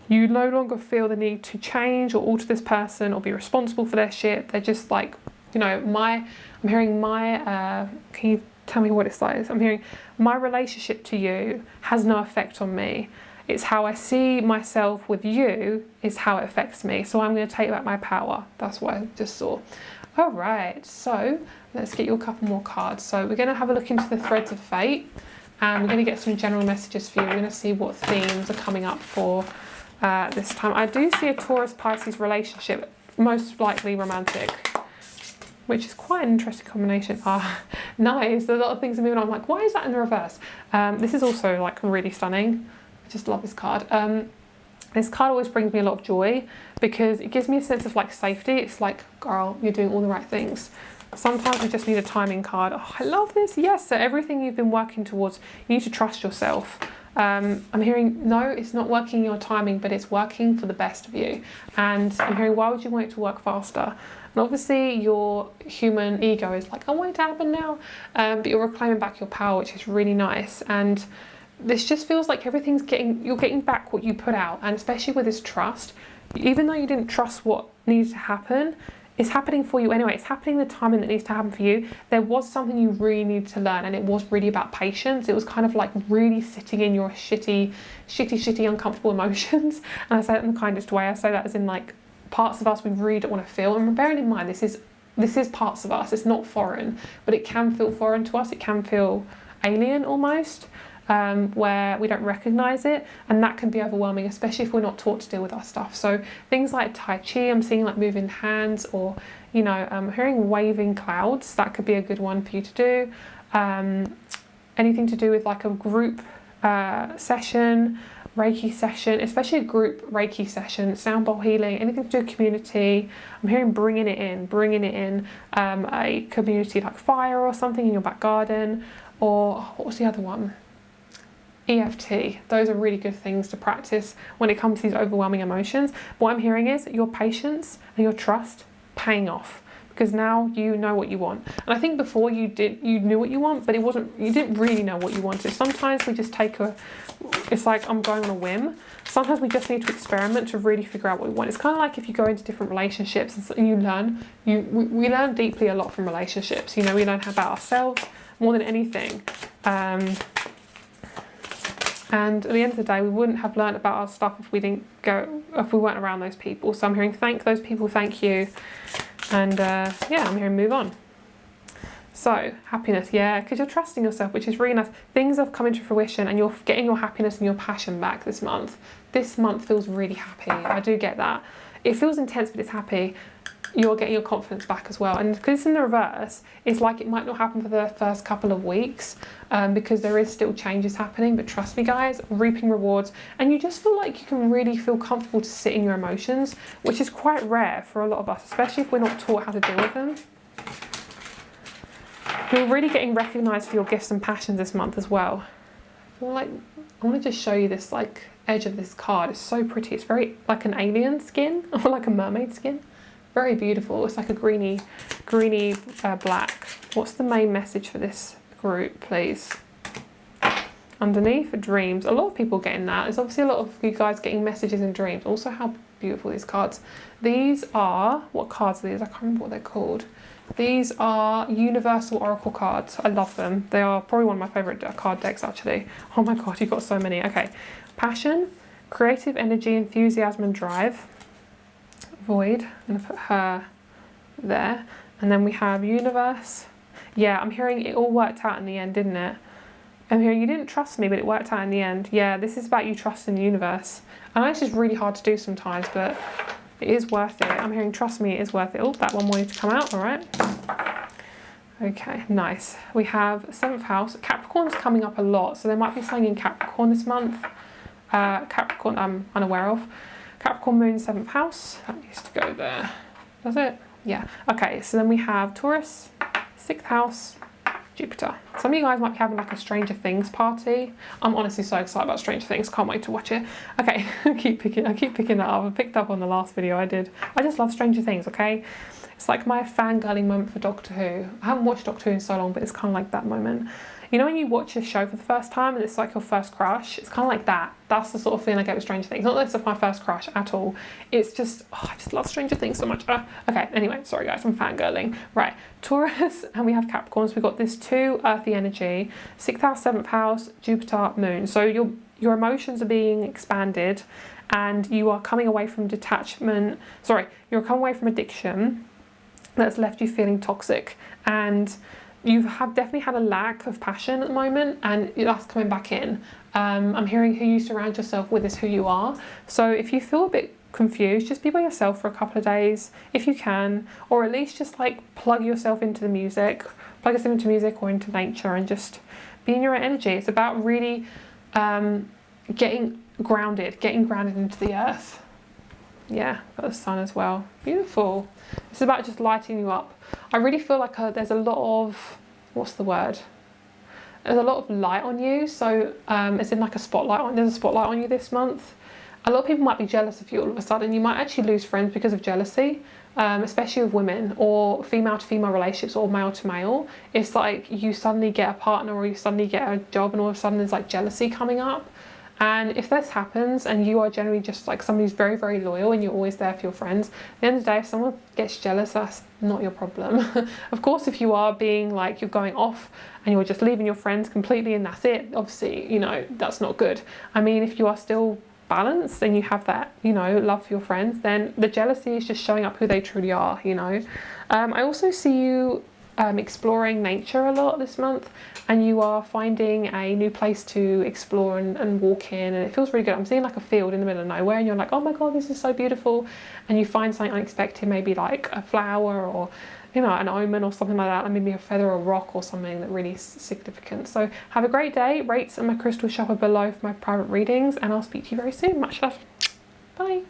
no longer feel the need to change or alter this person or be responsible for their shit. They're just like, you know, I'm hearing can you tell me what it's like? I'm hearing my relationship to you has no effect on me. It's how I see myself with you is how it affects me. So I'm going to take back my power. That's what I just saw. All right, so let's get you a couple more cards. So we're going to have a look into the threads of fate and we're going to get some general messages for you. We're going to see what themes are coming up for this time. I do see a Taurus-Pisces relationship, most likely romantic. which is quite an interesting combination. Ah, nice. There's a lot of things moving on. I'm like, why is that in the reverse? This is also like really stunning. I just love this card. This card always brings me a lot of joy because it gives me a sense of like safety. It's like, girl, you're doing all the right things. Sometimes we just need a timing card. Oh, I love this. Yes, so everything you've been working towards, you need to trust yourself. I'm hearing, no, it's not working your timing, but it's working for the best of you. And I'm hearing, why would you want it to work faster? And obviously your human ego is like, I want it to happen now. But you're reclaiming back your power, which is really nice. And this just feels like everything's you're getting back what you put out. And especially with this trust, even though you didn't trust what needed to happen, it's happening for you anyway. It's happening the timing that needs to happen for you. There was something you really needed to learn, and it was really about patience. It was kind of like really sitting in your shitty, uncomfortable emotions. And I say that in the kindest way. I say that as in like parts of us we really don't want to feel. And bearing in mind, this is parts of us. It's not foreign, but it can feel foreign to us. It can feel alien almost. Where we don't recognize it, and that can be overwhelming, especially if we're not taught to deal with our stuff. So things like Tai Chi, I'm seeing like moving hands, or you know, hearing waving clouds. That could be a good one for you to do. Anything to do with like a group session, Reiki session, especially a group Reiki session, sound bowl healing, anything to do with community. I'm hearing bringing it in, a community like fire or something in your back garden, or what was the other one? EFT. Those are really good things to practice when it comes to these overwhelming emotions. What I'm hearing is your patience and your trust paying off, because now you know what you want. And I think before you knew what you want, but you didn't really know what you wanted. Sometimes we just it's like I'm going on a whim. Sometimes we just need to experiment to really figure out what we want. It's kind of like if you go into different relationships and you learn, we learn deeply a lot from relationships. You know, we learn about ourselves more than anything. And at the end of the day, we wouldn't have learned about our stuff if we weren't around those people. So I'm hearing thank those people, thank you. And yeah, I'm hearing move on. So happiness, yeah, because you're trusting yourself, which is really nice. Things have come into fruition and you're getting your happiness and your passion back this month. This month feels really happy. I do get that. It feels intense, but it's happy. You're getting your confidence back as well. And because it's in the reverse, it's like it might not happen for the first couple of weeks because there is still changes happening. But trust me, guys, reaping rewards. And you just feel like you can really feel comfortable to sit in your emotions, which is quite rare for a lot of us, especially if we're not taught how to deal with them. You're really getting recognised for your gifts and passions this month as well. I want to just show you this like edge of this card. It's so pretty. It's very like an alien skin or like a mermaid skin. Very beautiful. It's like a greeny black. What's the main message for this group, please? Underneath, dreams. A lot of people getting that. There's obviously a lot of you guys getting messages in dreams. Also, how beautiful these cards. These are, what cards are these? I can't remember what they're called. These are Universal Oracle cards. I love them. They are probably one of my favourite card decks, actually. Oh my god, you've got so many. Okay. Passion, creative energy, enthusiasm and drive. Void. I'm going to put her there. And then we have Universe. Yeah, I'm hearing it all worked out in the end, didn't it? I'm hearing you didn't trust me, but it worked out in the end. Yeah, this is about you trusting the universe. I know it's just really hard to do sometimes, but it is worth it. I'm hearing trust me, it is worth it. Oh, that one wanted to come out, all right. Okay, nice. We have 7th house. Capricorn's coming up a lot, so there might be something in Capricorn this month. Capricorn I'm unaware of. Capricorn moon 7th house. That needs to go there. Does it? Yeah. Okay, so then we have Taurus, 6th house, Jupiter. Some of you guys might be having like a Stranger Things party. I'm honestly so excited about Stranger Things. Can't wait to watch it. Okay, I keep picking that up. I picked up on the last video I did. I just love Stranger Things, okay? It's like my fangirling moment for Doctor Who. I haven't watched Doctor Who in so long, but it's kind of like that moment. You know when you watch a show for the first time and it's like your first crush? It's kind of like that. That's the sort of feeling I get with Stranger Things. Not that it's my first crush at all. It's just, oh, I just love Stranger Things so much. Okay, anyway, sorry guys, I'm fangirling. Right, Taurus and we have Capricorn. So we've got this 2 earthy energy, 6th house, 7th house, Jupiter, moon. So your emotions are being expanded and you are coming away from detachment. Sorry, you're coming away from addiction that's left you feeling toxic, and you have definitely had a lack of passion at the moment, and that's coming back in. I'm hearing who you surround yourself with is who you are. So if you feel a bit confused, just be by yourself for a couple of days if you can, or at least just like plug yourself into music or into nature and just be in your own energy. It's about really getting grounded into the earth. Yeah, got the sun as well. Beautiful. It's about just lighting you up. I really feel like there's a lot of, what's the word? There's a lot of light on you. So it's in like there's a spotlight on you this month. A lot of people might be jealous of you all of a sudden. You might actually lose friends because of jealousy, especially with women or female to female relationships or male to male. It's like you suddenly get a partner or you suddenly get a job and all of a sudden there's like jealousy coming up. And if this happens and you are generally just like somebody who's very, very loyal and you're always there for your friends, at the end of the day, if someone gets jealous, that's not your problem. Of course, if you are being like, you're going off and you're just leaving your friends completely and that's it, obviously, you know, that's not good. I mean, if you are still balanced and you have that, you know, love for your friends, then the jealousy is just showing up who they truly are, you know. I also see you exploring nature a lot this month, and you are finding a new place to explore and walk in, and it feels really good. I'm seeing like a field in the middle of nowhere and you're like, oh my god, this is so beautiful, and you find something unexpected, maybe like a flower or, you know, an omen or something like that, and maybe a feather or rock or something that really is significant. So have a great day. Rates and my crystal shop are below for my private readings, and I'll speak to you very soon. Much love. Bye.